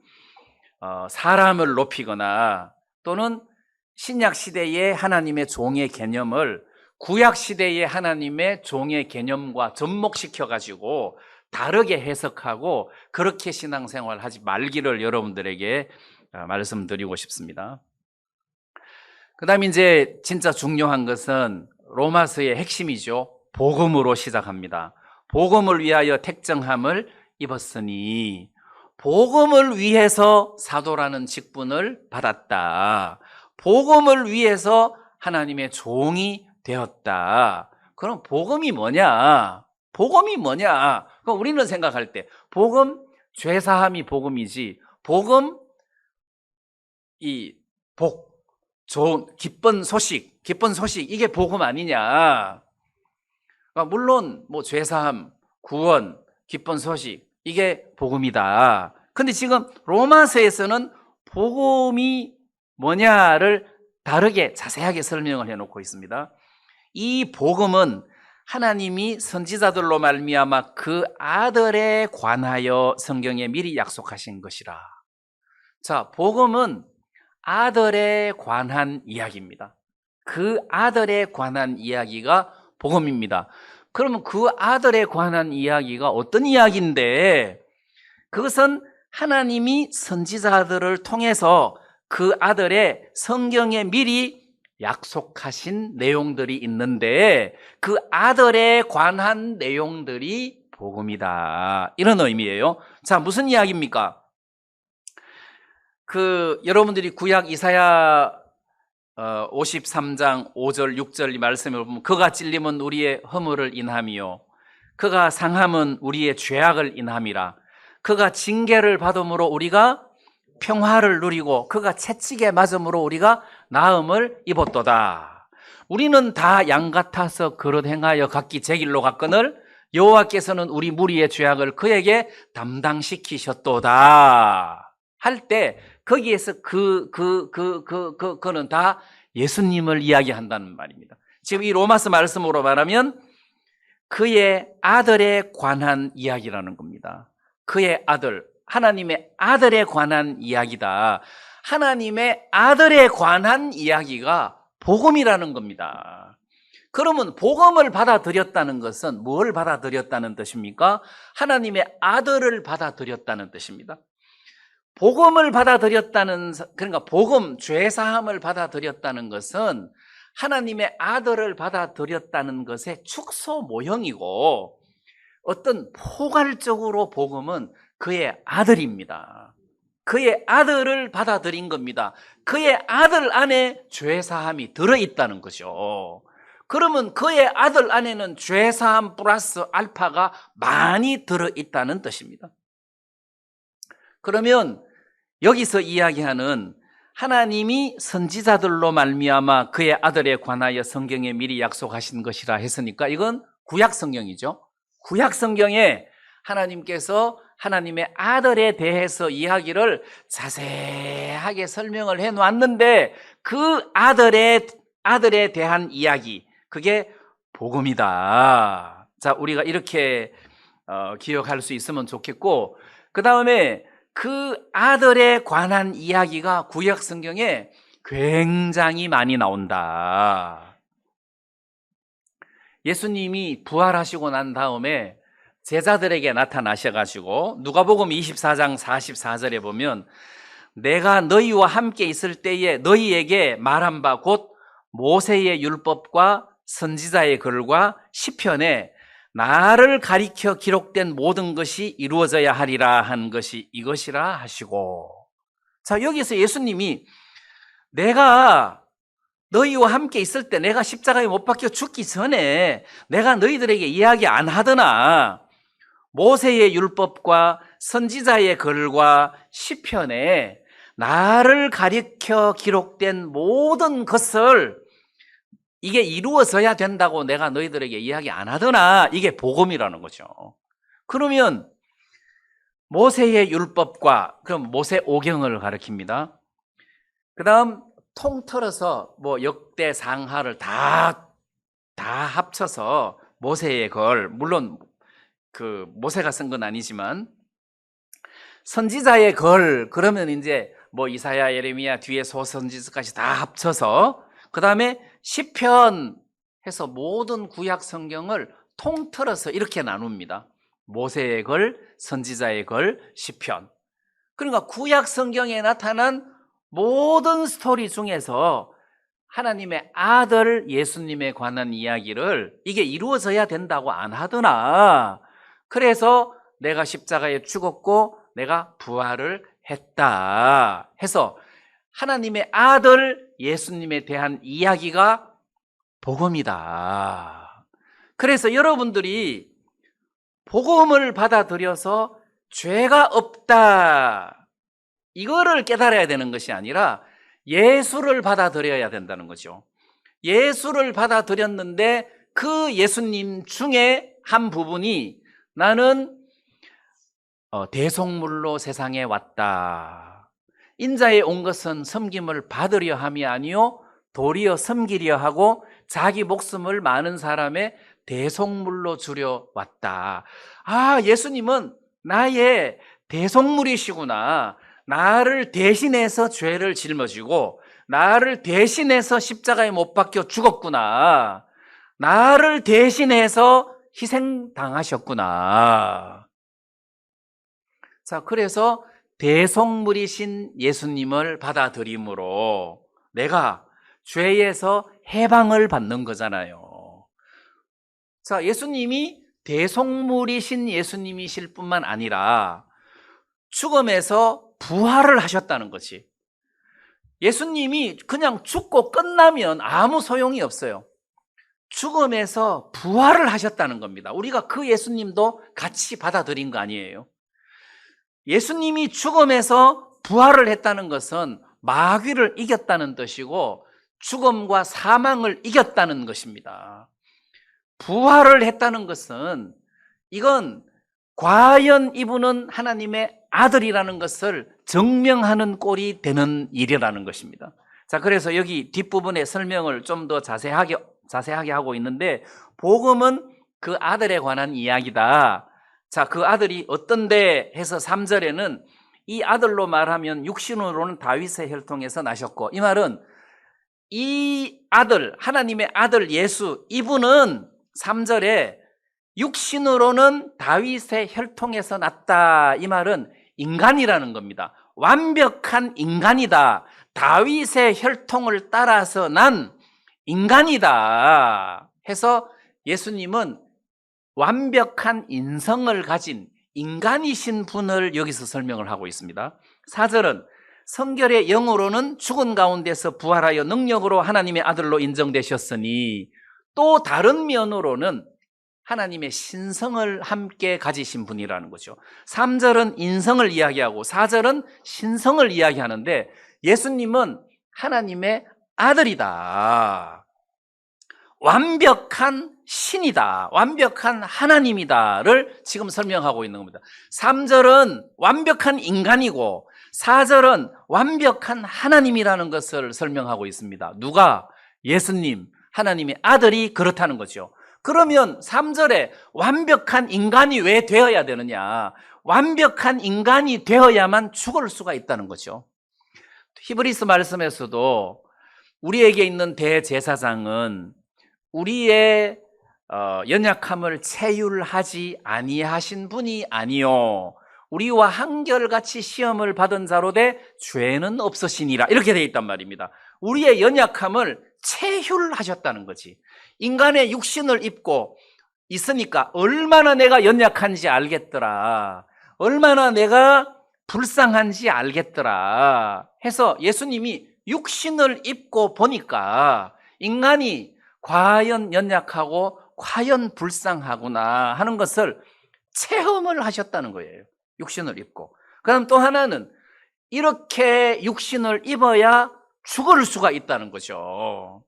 사람을 높이거나 또는 신약 시대의 하나님의 종의 개념을 구약 시대의 하나님의 종의 개념과 접목시켜 가지고 다르게 해석하고 그렇게 신앙생활 하지 말기를 여러분들에게 말씀드리고 싶습니다. 그다음에 이제 진짜 중요한 것은 로마서의 핵심이죠. 복음으로 시작합니다. 복음을 위하여 택정함을 입었으니 복음을 위해서 사도라는 직분을 받았다. 복음을 위해서 하나님의 종이 되었다. 그럼 복음이 뭐냐? 복음이 뭐냐? 그럼 우리는 생각할 때 복음, 죄사함이 복음이지 복음, 좋은 기쁜 소식 이게 복음 아니냐? 그러니까 물론 뭐 죄사함, 구원, 기쁜 소식 이게 복음이다. 근데 지금 로마서에서는 복음이 뭐냐를 다르게 자세하게 설명을 해놓고 있습니다. 이 복음은 하나님이 선지자들로 말미암아 그 아들에 관하여 성경에 미리 약속하신 것이라. 자, 복음은 아들에 관한 이야기입니다. 그 아들에 관한 이야기가 복음입니다. 그러면 그 아들에 관한 이야기가 어떤 이야기인데, 그것은 하나님이 선지자들을 통해서 그 아들의 성경에 미리 약속하신 내용들이 있는데 그 아들에 관한 내용들이 복음이다. 이런 의미예요. 자, 무슨 이야기입니까? 여러분들이 구약 이사야 53장 5절 6절 이 말씀을 보면 그가 찔림은 우리의 허물을 인함이요 그가 상함은 우리의 죄악을 인함이라. 그가 징계를 받음으로 우리가 평화를 누리고 그가 채찍에 맞음으로 우리가 나음을 입었도다. 우리는 다 양 같아서 그릇 행하여 각기 제 길로 갔거늘 여호와께서는 우리 무리의 죄악을 그에게 담당시키셨도다 할 때 거기에서 그는 다 예수님을 이야기한다는 말입니다. 지금 이 로마서 말씀으로 말하면 그의 아들에 관한 이야기라는 겁니다. 그의 아들, 하나님의 아들에 관한 이야기다. 하나님의 아들에 관한 이야기가 복음이라는 겁니다. 그러면 복음을 받아들였다는 것은 뭘 받아들였다는 뜻입니까? 하나님의 아들을 받아들였다는 뜻입니다. 복음을 받아들였다는, 그러니까 복음, 죄사함을 받아들였다는 것은 하나님의 아들을 받아들였다는 것의 축소 모형이고, 어떤 포괄적으로 복음은 그의 아들입니다. 그의 아들을 받아들인 겁니다. 그의 아들 안에 죄사함이 들어있다는 거죠. 그러면 그의 아들 안에는 죄사함 플러스 알파가 많이 들어있다는 뜻입니다. 그러면 여기서 이야기하는 하나님이 선지자들로 말미암아 그의 아들에 관하여 성경에 미리 약속하신 것이라 했으니까 이건 구약 성경이죠. 구약 성경에 하나님께서 하나님의 아들에 대해서 이야기를 자세하게 설명을 해 놨는데 그 아들에 대한 이야기, 그게 복음이다. 자, 우리가 이렇게 기억할 수 있으면 좋겠고, 그 다음에 그 아들에 관한 이야기가 구약 성경에 굉장히 많이 나온다. 예수님이 부활하시고 난 다음에 제자들에게 나타나셔가지고 누가복음 24장 44절에 보면 내가 너희와 함께 있을 때에 너희에게 말한 바 곧 모세의 율법과 선지자의 글과 시편에 나를 가리켜 기록된 모든 것이 이루어져야 하리라 한 것이 이것이라 하시고, 자, 여기서 예수님이 내가 너희와 함께 있을 때 내가 십자가에 못 박혀 죽기 전에 내가 너희들에게 이야기 안 하더나 모세의 율법과 선지자의 글과 시편에 나를 가리켜 기록된 모든 것을 이게 이루어져야 된다고 내가 너희들에게 이야기 안 하더나 이게 복음이라는 거죠. 그러면 모세의 율법과 그럼 모세 오경을 가리킵니다. 그 다음 통틀어서 뭐 역대 상하를 다 합쳐서 모세의 걸, 물론 그 모세가 쓴 건 아니지만 선지자의 걸, 그러면 이제 뭐 이사야, 예레미야 뒤에 소선지서까지 다 합쳐서 그 다음에 시편 해서 모든 구약 성경을 통틀어서 이렇게 나눕니다. 모세의 걸, 선지자의 걸, 시편. 그러니까 구약 성경에 나타난 모든 스토리 중에서 하나님의 아들 예수님에 관한 이야기를 이게 이루어져야 된다고 안 하더나, 그래서 내가 십자가에 죽었고 내가 부활을 했다 해서 하나님의 아들 예수님에 대한 이야기가 복음이다. 그래서 여러분들이 복음을 받아들여서 죄가 없다 이거를 깨달아야 되는 것이 아니라 예수를 받아들여야 된다는 거죠. 예수를 받아들였는데 그 예수님 중에 한 부분이 나는 대속물로 세상에 왔다. 인자에 온 것은 섬김을 받으려 함이 아니요 도리어 섬기려 하고 자기 목숨을 많은 사람의 대속물로 주려 왔다. 아, 예수님은 나의 대속물이시구나. 나를 대신해서 죄를 짊어지고 나를 대신해서 십자가에 못 박혀 죽었구나. 나를 대신해서 희생당하셨구나. 자, 그래서 대속물이신 예수님을 받아들임으로 내가 죄에서 해방을 받는 거잖아요. 자, 예수님이 대속물이신 예수님이실 뿐만 아니라 죽음에서 부활을 하셨다는 거지. 예수님이 그냥 죽고 끝나면 아무 소용이 없어요. 죽음에서 부활을 하셨다는 겁니다. 우리가 그 예수님도 같이 받아들인 거 아니에요. 예수님이 죽음에서 부활을 했다는 것은 마귀를 이겼다는 뜻이고 죽음과 사망을 이겼다는 것입니다. 부활을 했다는 것은 이건 과연 이분은 하나님의 아들이라는 것을 증명하는 꼴이 되는 일이라는 것입니다. 자, 그래서 여기 뒷부분에 설명을 좀 더 자세하게 하고 있는데, 복음은 그 아들에 관한 이야기다. 자, 그 아들이 어떤데 해서 3절에는 이 아들로 말하면 육신으로는 다윗의 혈통에서 나셨고, 이 말은 이 아들, 하나님의 아들 예수, 이분은 3절에 육신으로는 다윗의 혈통에서 났다. 이 말은 인간이라는 겁니다. 완벽한 인간이다. 다윗의 혈통을 따라서 난 인간이다 해서 예수님은 완벽한 인성을 가진 인간이신 분을 여기서 설명을 하고 있습니다. 4절은 성결의 영으로는 죽은 가운데서 부활하여 능력으로 하나님의 아들로 인정되셨으니, 또 다른 면으로는 하나님의 신성을 함께 가지신 분이라는 거죠. 3절은 인성을 이야기하고 4절은 신성을 이야기하는데, 예수님은 하나님의 아들이다. 완벽한 신이다. 완벽한 하나님이다를 지금 설명하고 있는 겁니다. 3절은 완벽한 인간이고 4절은 완벽한 하나님이라는 것을 설명하고 있습니다. 누가? 예수님, 하나님의 아들이 그렇다는 거죠. 그러면 3절에 완벽한 인간이 왜 되어야 되느냐? 완벽한 인간이 되어야만 죽을 수가 있다는 거죠. 히브리서 말씀에서도 우리에게 있는 대제사장은 우리의 연약함을 체휼하지 아니하신 분이 아니요 우리와 한결같이 시험을 받은 자로 돼 죄는 없으시니라, 이렇게 되어 있단 말입니다. 우리의 연약함을 체휼하셨다는 거지. 인간의 육신을 입고 있으니까 얼마나 내가 연약한지 알겠더라, 얼마나 내가 불쌍한지 알겠더라 해서 예수님이 육신을 입고 보니까 인간이 과연 연약하고 과연 불쌍하구나 하는 것을 체험을 하셨다는 거예요. 육신을 입고. 그럼 또 하나는 이렇게 육신을 입어야 죽을 수가 있다는 거죠.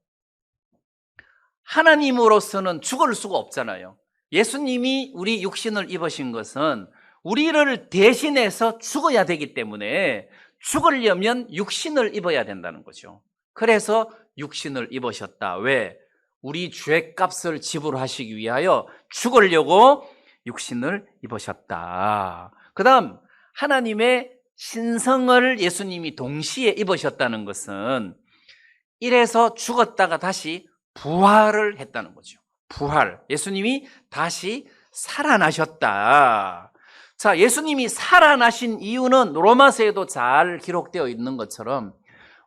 하나님으로서는 죽을 수가 없잖아요. 예수님이 우리 육신을 입으신 것은 우리를 대신해서 죽어야 되기 때문에 죽으려면 육신을 입어야 된다는 거죠. 그래서 육신을 입으셨다. 왜? 우리 죄값을 지불하시기 위하여 죽으려고 육신을 입으셨다. 그 다음 하나님의 신성을 예수님이 동시에 입으셨다는 것은 이래서 죽었다가 다시 부활을 했다는 거죠. 부활. 예수님이 다시 살아나셨다. 자, 예수님이 살아나신 이유는 로마서에도 잘 기록되어 있는 것처럼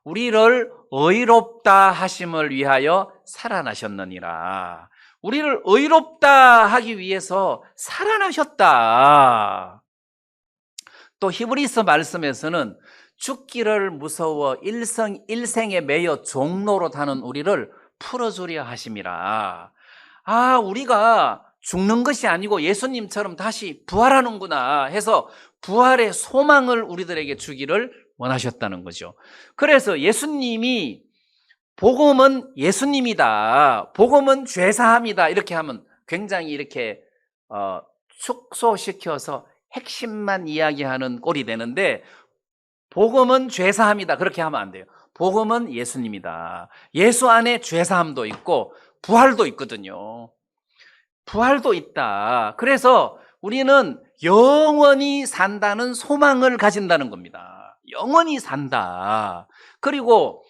우리를 의롭다 하심을 위하여 살아나셨느니라. 우리를 의롭다 하기 위해서 살아나셨다. 또 히브리서 말씀에서는 죽기를 무서워 일생에 매여 종로로 타는 우리를 풀어주려 하심이라. 아, 우리가 죽는 것이 아니고 예수님처럼 다시 부활하는구나 해서 부활의 소망을 우리들에게 주기를 원하셨다는 거죠. 그래서 예수님이 복음은 예수님이다, 복음은 죄사함이다 이렇게 하면 굉장히 이렇게 축소시켜서 핵심만 이야기하는 꼴이 되는데, 복음은 죄사함이다 그렇게 하면 안 돼요. 복음은 예수님이다. 예수 안에 죄사함도 있고 부활도 있거든요. 부활도 있다. 그래서 우리는 영원히 산다는 소망을 가진다는 겁니다. 영원히 산다. 그리고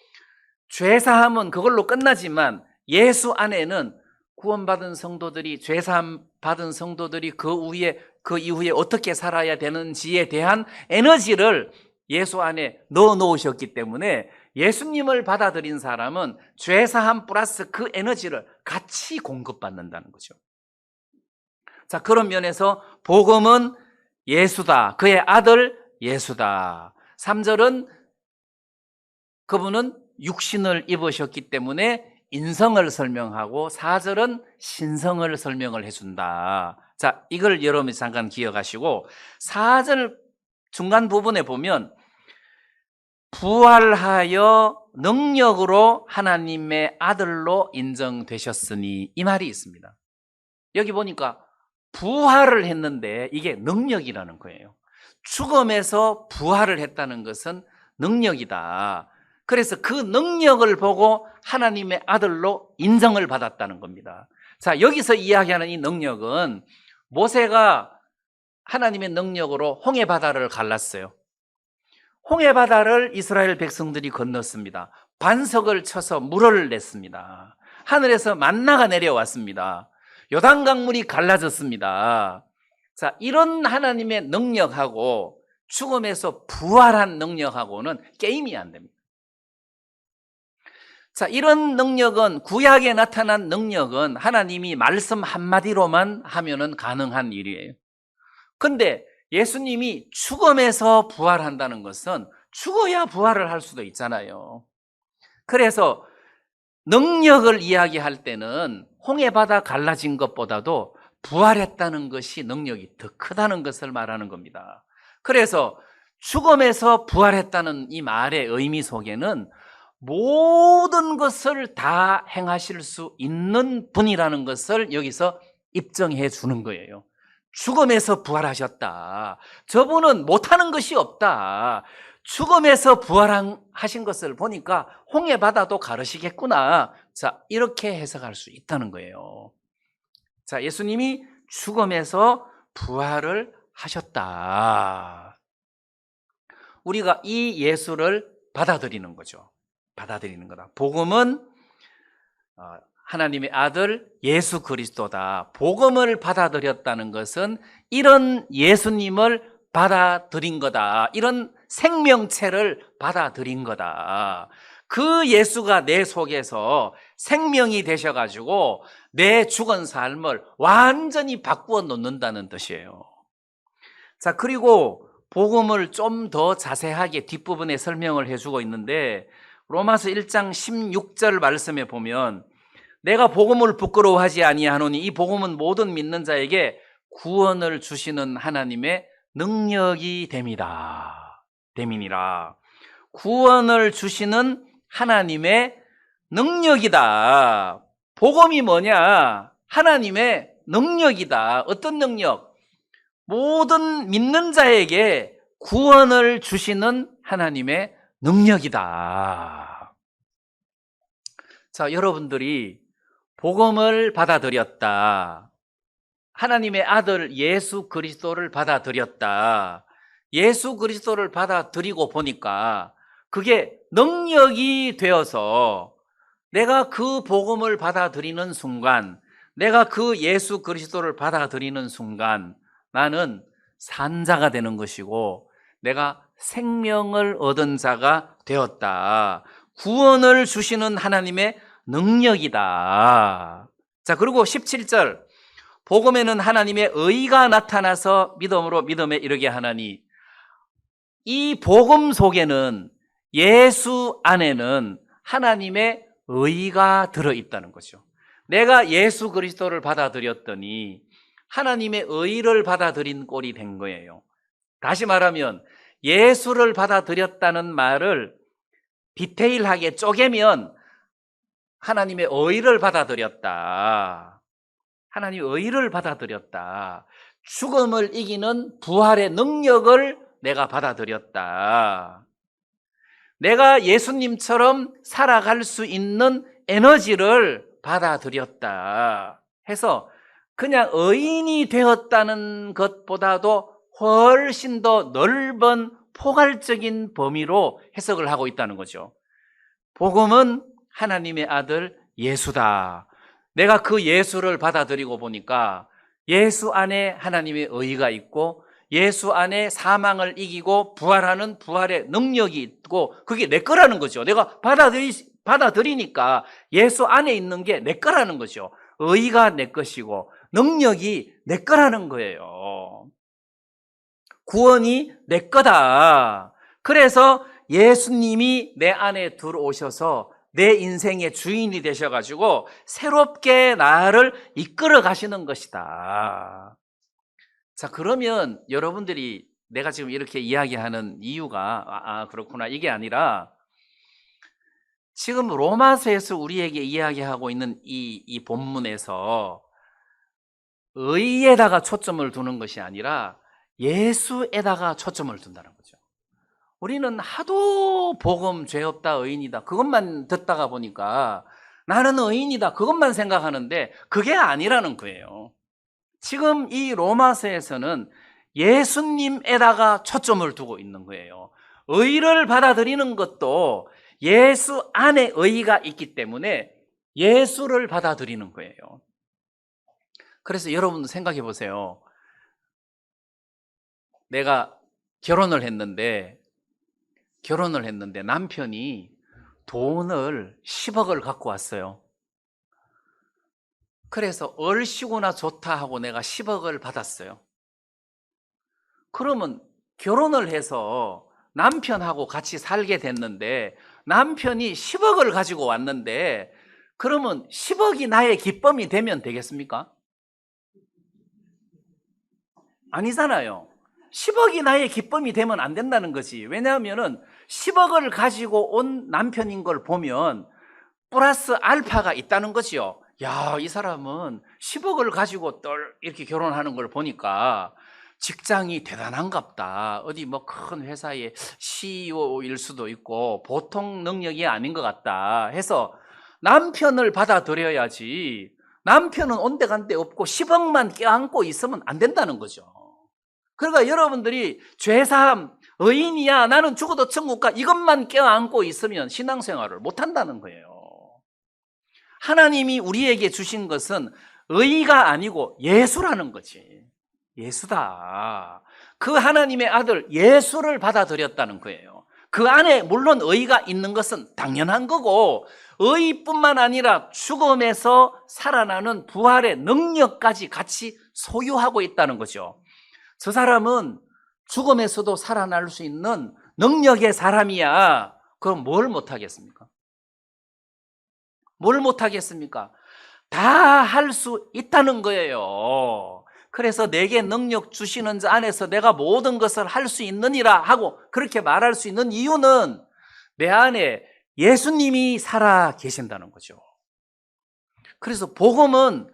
죄사함은 그걸로 끝나지만 예수 안에는 구원받은 성도들이, 죄사함 받은 성도들이 그 이후에 어떻게 살아야 되는지에 대한 에너지를 예수 안에 넣어 놓으셨기 때문에 예수님을 받아들인 사람은 죄사함 플러스 그 에너지를 같이 공급받는다는 거죠. 자, 그런 면에서 복음은 예수다. 그의 아들 예수다. 3절은 그분은 육신을 입으셨기 때문에 인성을 설명하고 4절은 신성을 설명을 해준다. 자, 이걸 여러분이 잠깐 기억하시고 4절 중간 부분에 보면 부활하여 능력으로 하나님의 아들로 인정되셨으니 이 말이 있습니다. 여기 보니까 부활을 했는데 이게 능력이라는 거예요. 죽음에서 부활을 했다는 것은 능력이다. 그래서 그 능력을 보고 하나님의 아들로 인정을 받았다는 겁니다. 자, 여기서 이야기하는 이 능력은 모세가 하나님의 능력으로 홍해 바다를 갈랐어요. 홍해 바다를 이스라엘 백성들이 건넜습니다. 반석을 쳐서 물을 냈습니다. 하늘에서 만나가 내려왔습니다. 요단강물이 갈라졌습니다. 자, 이런 하나님의 능력하고 죽음에서 부활한 능력하고는 게임이 안 됩니다. 자, 이런 능력은, 구약에 나타난 능력은 하나님이 말씀 한마디로만 하면은 가능한 일이에요. 근데 예수님이 죽음에서 부활한다는 것은 죽어야 부활을 할 수도 있잖아요. 그래서 능력을 이야기할 때는 홍해 바다 갈라진 것보다도 부활했다는 것이 능력이 더 크다는 것을 말하는 겁니다. 그래서 죽음에서 부활했다는 이 말의 의미 속에는 모든 것을 다 행하실 수 있는 분이라는 것을 여기서 입증해 주는 거예요. 죽음에서 부활하셨다. 저분은 못하는 것이 없다. 죽음에서 부활하신 것을 보니까 홍해 바다도 가르시겠구나. 자, 이렇게 해석할 수 있다는 거예요. 자, 예수님이 죽음에서 부활을 하셨다. 우리가 이 예수를 받아들이는 거죠. 받아들이는 거다. 복음은 하나님의 아들 예수 그리스도다. 복음을 받아들였다는 것은 이런 예수님을 받아들인 거다. 이런 생명체를 받아들인 거다. 그 예수가 내 속에서 생명이 되셔가지고 내 죽은 삶을 완전히 바꾸어 놓는다는 뜻이에요. 자, 그리고 복음을 좀 더 자세하게 뒷부분에 설명을 해주고 있는데 로마서 1장 16절 말씀에 보면 내가 복음을 부끄러워하지 아니하노니 이 복음은 모든 믿는 자에게 구원을 주시는 하나님의 능력이 됨이니라. 구원을 주시는 하나님의 능력이다. 복음이 뭐냐? 하나님의 능력이다. 어떤 능력? 모든 믿는 자에게 구원을 주시는 하나님의 능력이다. 자, 여러분들이 복음을 받아들였다. 하나님의 아들 예수 그리스도를 받아들였다. 예수 그리스도를 받아들이고 보니까 그게 능력이 되어서 내가 그 복음을 받아들이는 순간, 내가 그 예수 그리스도를 받아들이는 순간 나는 산 자가 되는 것이고 내가 생명을 얻은 자가 되었다. 구원을 주시는 하나님의 능력이다. 자, 그리고 17절 복음에는 하나님의 의가 나타나서 믿음으로 믿음에 이르게 하나니, 이 복음 속에는, 예수 안에는 하나님의 의가 들어있다는 거죠. 내가 예수 그리스도를 받아들였더니 하나님의 의를 받아들인 꼴이 된 거예요. 다시 말하면 예수를 받아들였다는 말을 디테일하게 쪼개면 하나님의 의를 받아들였다. 하나님의 의를 받아들였다. 죽음을 이기는 부활의 능력을 내가 받아들였다. 내가 예수님처럼 살아갈 수 있는 에너지를 받아들였다 해서 그냥 의인이 되었다는 것보다도 훨씬 더 넓은 포괄적인 범위로 해석을 하고 있다는 거죠. 복음은 하나님의 아들 예수다. 내가 그 예수를 받아들이고 보니까 예수 안에 하나님의 의가 있고 예수 안에 사망을 이기고 부활하는 부활의 능력이 있고 그게 내 거라는 거죠. 내가 받아들이니까 예수 안에 있는 게 내 거라는 거죠. 의가 내 것이고 능력이 내 거라는 거예요. 구원이 내 거다. 그래서 예수님이 내 안에 들어오셔서 내 인생의 주인이 되셔가지고 새롭게 나를 이끌어 가시는 것이다. 자, 그러면 여러분들이 내가 지금 이렇게 이야기하는 이유가 그렇구나 이게 아니라 지금 로마서에서 우리에게 이야기하고 있는 이 본문에서 의에다가 초점을 두는 것이 아니라 예수에다가 초점을 둔다는 거죠. 우리는 하도 복음, 죄 없다, 의인이다 그것만 듣다가 보니까 나는 의인이다 그것만 생각하는데 그게 아니라는 거예요. 지금 이 로마서에서는 예수님에다가 초점을 두고 있는 거예요. 의를 받아들이는 것도 예수 안에 의가 있기 때문에 예수를 받아들이는 거예요. 그래서 여러분도 생각해 보세요. 내가 결혼을 했는데 남편이 돈을 10억을 갖고 왔어요. 그래서 얼씨구나 좋다 하고 내가 10억을 받았어요. 그러면 결혼을 해서 남편하고 같이 살게 됐는데 남편이 10억을 가지고 왔는데 그러면 10억이 나의 기쁨이 되면 되겠습니까? 아니잖아요. 10억이 나의 기쁨이 되면 안 된다는 거지. 왜냐하면 10억을 가지고 온 남편인 걸 보면 플러스 알파가 있다는 거지요. 야, 이 사람은 10억을 가지고 이렇게 결혼하는 걸 보니까 직장이 대단한갑다. 어디 뭐 큰 회사의 CEO일 수도 있고 보통 능력이 아닌 것 같다 해서 남편을 받아들여야지. 남편은 온데간데 없고 10억만 껴안고 있으면 안 된다는 거죠. 그러니까 여러분들이 죄사함, 의인이야, 나는 죽어도 천국 가 이것만 껴안고 있으면 신앙생활을 못한다는 거예요. 하나님이 우리에게 주신 것은 의가 아니고 예수라는 거지. 예수다. 그 하나님의 아들 예수를 받아들였다는 거예요. 그 안에 물론 의가 있는 것은 당연한 거고 의뿐만 아니라 죽음에서 살아나는 부활의 능력까지 같이 소유하고 있다는 거죠. 저 사람은 죽음에서도 살아날 수 있는 능력의 사람이야. 그럼 뭘 못하겠습니까? 뭘 못하겠습니까? 다 할 수 있다는 거예요. 그래서 내게 능력 주시는 자 안에서 내가 모든 것을 할 수 있느니라 하고 그렇게 말할 수 있는 이유는 내 안에 예수님이 살아 계신다는 거죠. 그래서 복음은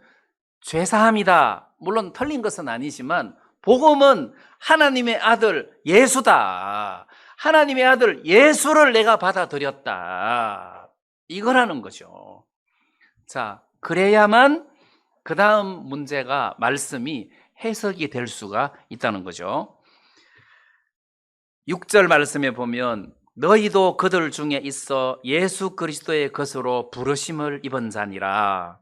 죄사함이다. 물론 틀린 것은 아니지만 복음은 하나님의 아들 예수다. 하나님의 아들 예수를 내가 받아들였다. 이거라는 거죠. 자, 그래야만 그 다음 문제가 말씀이 해석이 될 수가 있다는 거죠. 6절 말씀에 보면 너희도 그들 중에 있어 예수 그리스도의 것으로 부르심을 입은 자니라.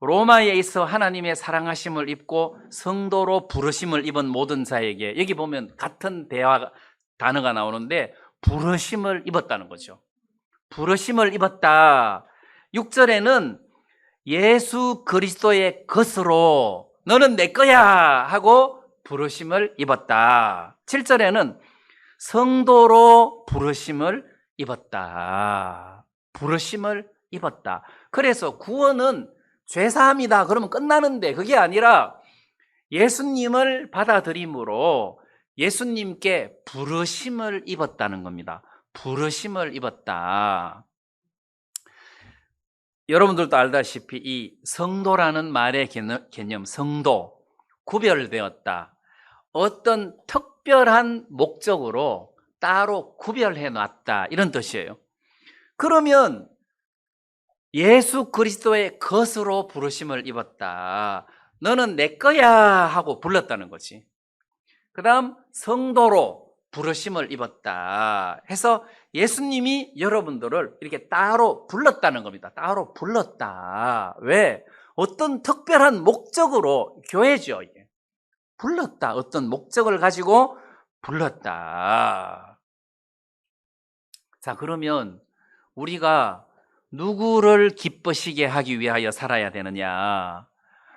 로마에 있어 하나님의 사랑하심을 입고 성도로 부르심을 입은 모든 자에게, 여기 보면 같은 단어가 나오는데 부르심을 입었다는 거죠. 부르심을 입었다. 6절에는 예수 그리스도의 것으로 너는 내 거야 하고 부르심을 입었다. 7절에는 성도로 부르심을 입었다. 부르심을 입었다. 그래서 구원은 죄사함이다 그러면 끝나는데 그게 아니라 예수님을 받아들임으로 예수님께 부르심을 입었다는 겁니다. 부르심을 입었다. 여러분들도 알다시피 이 성도라는 말의 개념, 성도, 구별되었다. 어떤 특별한 목적으로 따로 구별해 놨다. 이런 뜻이에요. 그러면 예수 그리스도의 것으로 부르심을 입었다. 너는 내 거야 하고 불렀다는 거지. 그 다음 성도로 부르심을 입었다 해서 예수님이 여러분들을 이렇게 따로 불렀다는 겁니다. 따로 불렀다. 왜? 어떤 특별한 목적으로, 교회죠 이게. 불렀다. 어떤 목적을 가지고 불렀다. 자, 그러면 우리가 누구를 기쁘시게 하기 위하여 살아야 되느냐?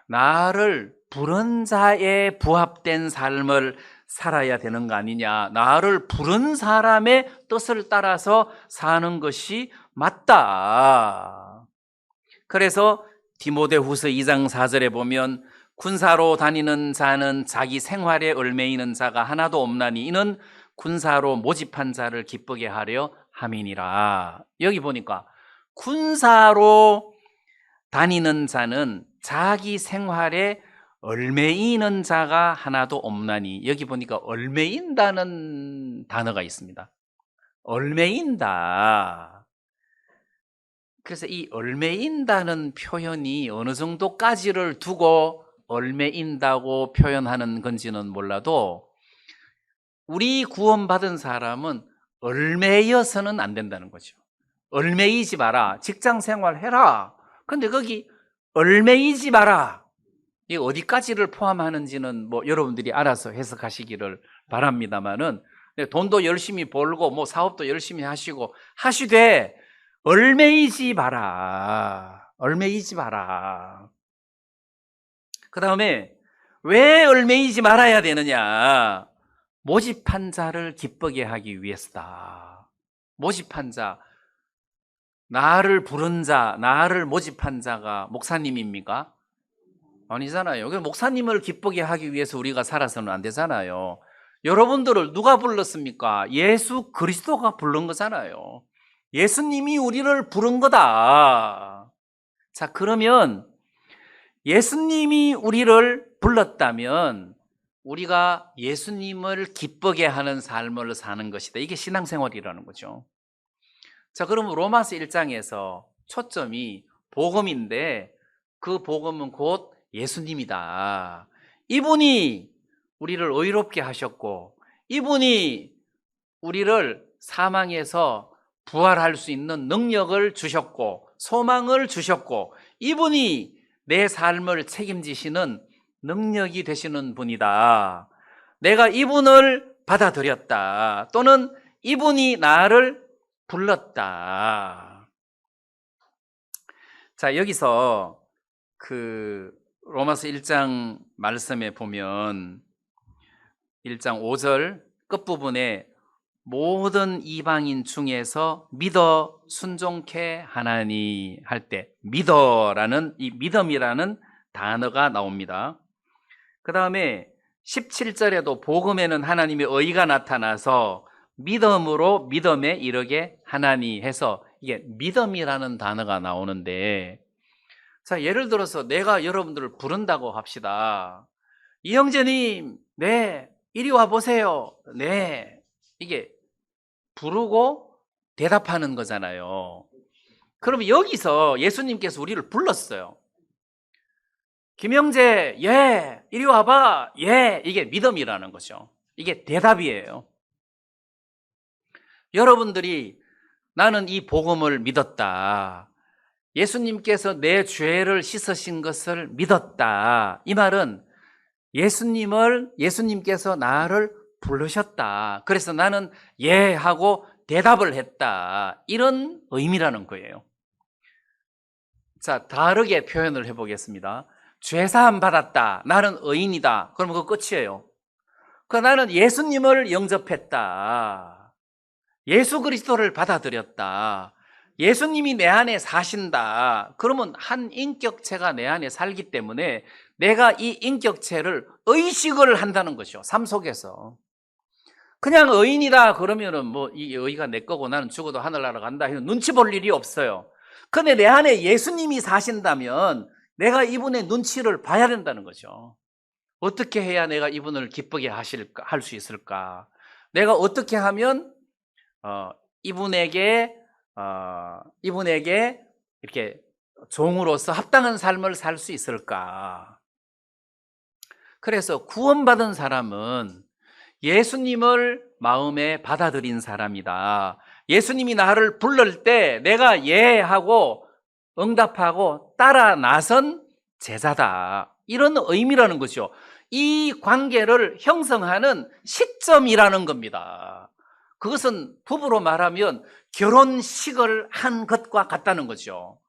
나를 부른 자에 부합된 삶을 살아야 되는 거 아니냐? 나를 부른 사람의 뜻을 따라서 사는 것이 맞다. 그래서 디모데후서 2장 4절에 보면 군사로 다니는 자는 자기 생활에 얽매이는 자가 하나도 없나니 이는 군사로 모집한 자를 기쁘게 하려 함이니라. 여기 보니까 군사로 다니는 자는 자기 생활에 얽매이는 자가 하나도 없나니, 여기 보니까 얽매인다는 단어가 있습니다. 얽매인다. 그래서 이 얽매인다는 표현이 어느 정도까지를 두고 얽매인다고 표현하는 건지는 몰라도 우리 구원받은 사람은 얽매여서는 안 된다는 거죠. 얽매이지 마라. 직장 생활 해라. 근데 거기 얽매이지 마라. 이 어디까지를 포함하는지는 뭐 여러분들이 알아서 해석하시기를 바랍니다만은 돈도 열심히 벌고 뭐 사업도 열심히 하시되 얽매이지 마라. 얽매이지 마라. 그 다음에 왜 얽매이지 말아야 되느냐? 모집한 자를 기쁘게 하기 위해서다. 모집한 자, 나를 부른 자, 나를 모집한 자가 목사님입니까? 아니잖아요. 목사님을 기쁘게 하기 위해서 우리가 살아서는 안 되잖아요. 여러분들을 누가 불렀습니까? 예수 그리스도가 부른 거잖아요. 예수님이 우리를 부른 거다. 자, 그러면 예수님이 우리를 불렀다면 우리가 예수님을 기쁘게 하는 삶을 사는 것이다. 이게 신앙생활이라는 거죠. 자, 그럼 로마서 1장에서 초점이 복음인데 그 복음은 곧 예수님이다. 이분이 우리를 의롭게 하셨고 이분이 우리를 사망에서 부활할 수 있는 능력을 주셨고 소망을 주셨고 이분이 내 삶을 책임지시는 능력이 되시는 분이다. 내가 이분을 받아들였다. 또는 이분이 나를 불렀다. 자, 여기서 로마서 1장 말씀에 보면 1장 5절 끝부분에 모든 이방인 중에서 믿어 순종케 하나니 할 때 믿어라는 이 믿음이라는 단어가 나옵니다. 그 다음에 17절에도 복음에는 하나님의 의가 나타나서 믿음으로 믿음에 이르게 하나니 해서 이게 믿음이라는 단어가 나오는데 자, 예를 들어서 내가 여러분들을 부른다고 합시다. 이형제님, 네, 이리 와 보세요. 네. 이게 부르고 대답하는 거잖아요. 그러면 여기서 예수님께서 우리를 불렀어요. 김형제, 예, 이리 와봐. 예, 이게 믿음이라는 거죠. 이게 대답이에요. 여러분들이 나는 이 복음을 믿었다. 예수님께서 내 죄를 씻으신 것을 믿었다. 이 말은 예수님께서 나를 부르셨다. 그래서 나는 예 하고 대답을 했다. 이런 의미라는 거예요. 자, 다르게 표현을 해보겠습니다. 죄사함 받았다. 나는 의인이다. 그러면 그거 끝이에요. 나는 예수님을 영접했다. 예수 그리스도를 받아들였다. 예수님이 내 안에 사신다. 그러면 한 인격체가 내 안에 살기 때문에 내가 이 인격체를 의식을 한다는 것이죠. 삶 속에서. 그냥 의인이다 그러면은 뭐 이 의가 내 거고 나는 죽어도 하늘나라 간다. 이런 눈치 볼 일이 없어요. 근데 내 안에 예수님이 사신다면 내가 이분의 눈치를 봐야 된다는 거죠. 어떻게 해야 내가 이분을 기쁘게 할 수 있을까? 내가 어떻게 하면 이분에게 이렇게 종으로서 합당한 삶을 살 수 있을까? 그래서 구원받은 사람은 예수님을 마음에 받아들인 사람이다. 예수님이 나를 부를 때 내가 예 하고 응답하고 따라 나선 제자다. 이런 의미라는 거죠. 이 관계를 형성하는 시점이라는 겁니다. 그것은 부부로 말하면 결혼식을 한 것과 같다는 거죠.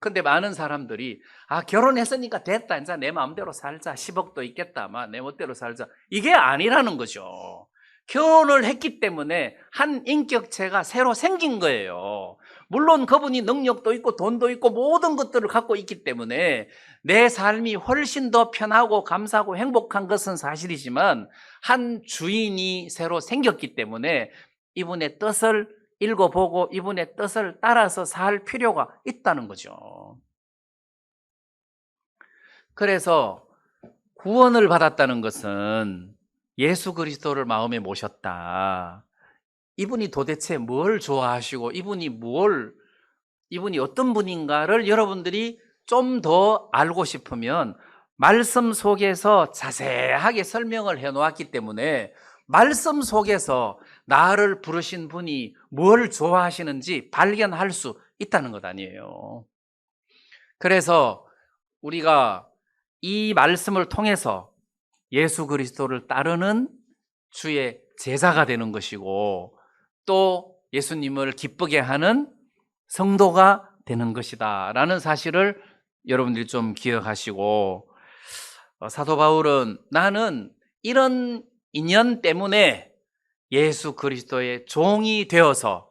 근데 많은 사람들이 결혼했으니까 됐다. 이제 내 마음대로 살자. 10억도 있겠다. 내 멋대로 살자. 이게 아니라는 거죠. 결혼을 했기 때문에 한 인격체가 새로 생긴 거예요. 물론 그분이 능력도 있고 돈도 있고 모든 것들을 갖고 있기 때문에 내 삶이 훨씬 더 편하고 감사하고 행복한 것은 사실이지만 한 주인이 새로 생겼기 때문에 이분의 뜻을 읽어보고 이분의 뜻을 따라서 살 필요가 있다는 거죠. 그래서 구원을 받았다는 것은 예수 그리스도를 마음에 모셨다. 이분이 도대체 뭘 좋아하시고 이분이 어떤 분인가를 여러분들이 좀 더 알고 싶으면 말씀 속에서 자세하게 설명을 해놓았기 때문에 말씀 속에서 나를 부르신 분이 뭘 좋아하시는지 발견할 수 있다는 것 아니에요. 그래서 우리가 이 말씀을 통해서 예수 그리스도를 따르는 주의 제자가 되는 것이고 또 예수님을 기쁘게 하는 성도가 되는 것이다 라는 사실을 여러분들이 좀 기억하시고 사도 바울은 나는 이런 인연 때문에 예수 그리스도의 종이 되어서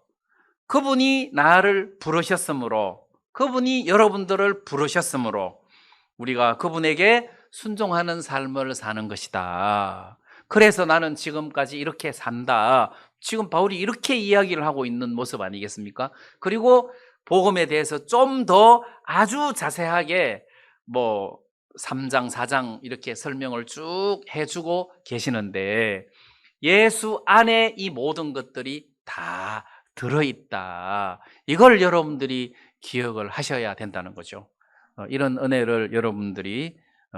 그분이 나를 부르셨으므로 그분이 여러분들을 부르셨으므로 우리가 그분에게 순종하는 삶을 사는 것이다. 그래서 나는 지금까지 이렇게 산다. 지금 바울이 이렇게 이야기를 하고 있는 모습 아니겠습니까? 그리고 복음에 대해서 좀 더 아주 자세하게 3장, 4장 이렇게 설명을 쭉 해주고 계시는데 예수 안에 이 모든 것들이 다 들어있다. 이걸 여러분들이 기억을 하셔야 된다는 거죠. 이런 은혜를 여러분들이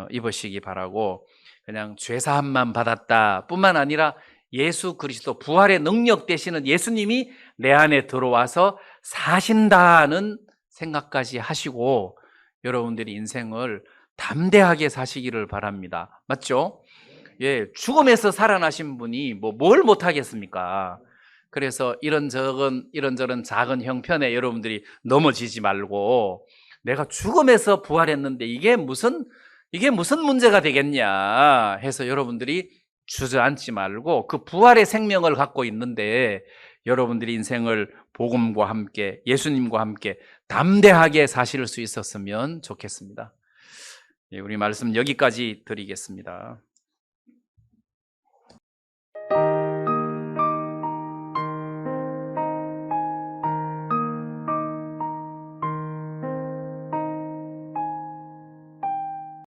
입으시기 바라고 그냥 죄사함만 받았다 뿐만 아니라 예수 그리스도 부활의 능력 되시는 예수님이 내 안에 들어와서 사신다는 생각까지 하시고 여러분들이 인생을 담대하게 사시기를 바랍니다. 맞죠? 예, 죽음에서 살아나신 분이 뭘 못하겠습니까? 그래서 이런저런 작은 형편에 여러분들이 넘어지지 말고 내가 죽음에서 부활했는데 이게 무슨 문제가 되겠냐 해서 여러분들이 주저앉지 말고 그 부활의 생명을 갖고 있는데 여러분들이 인생을 복음과 함께 예수님과 함께 담대하게 사실 수 있었으면 좋겠습니다. 우리 말씀 여기까지 드리겠습니다.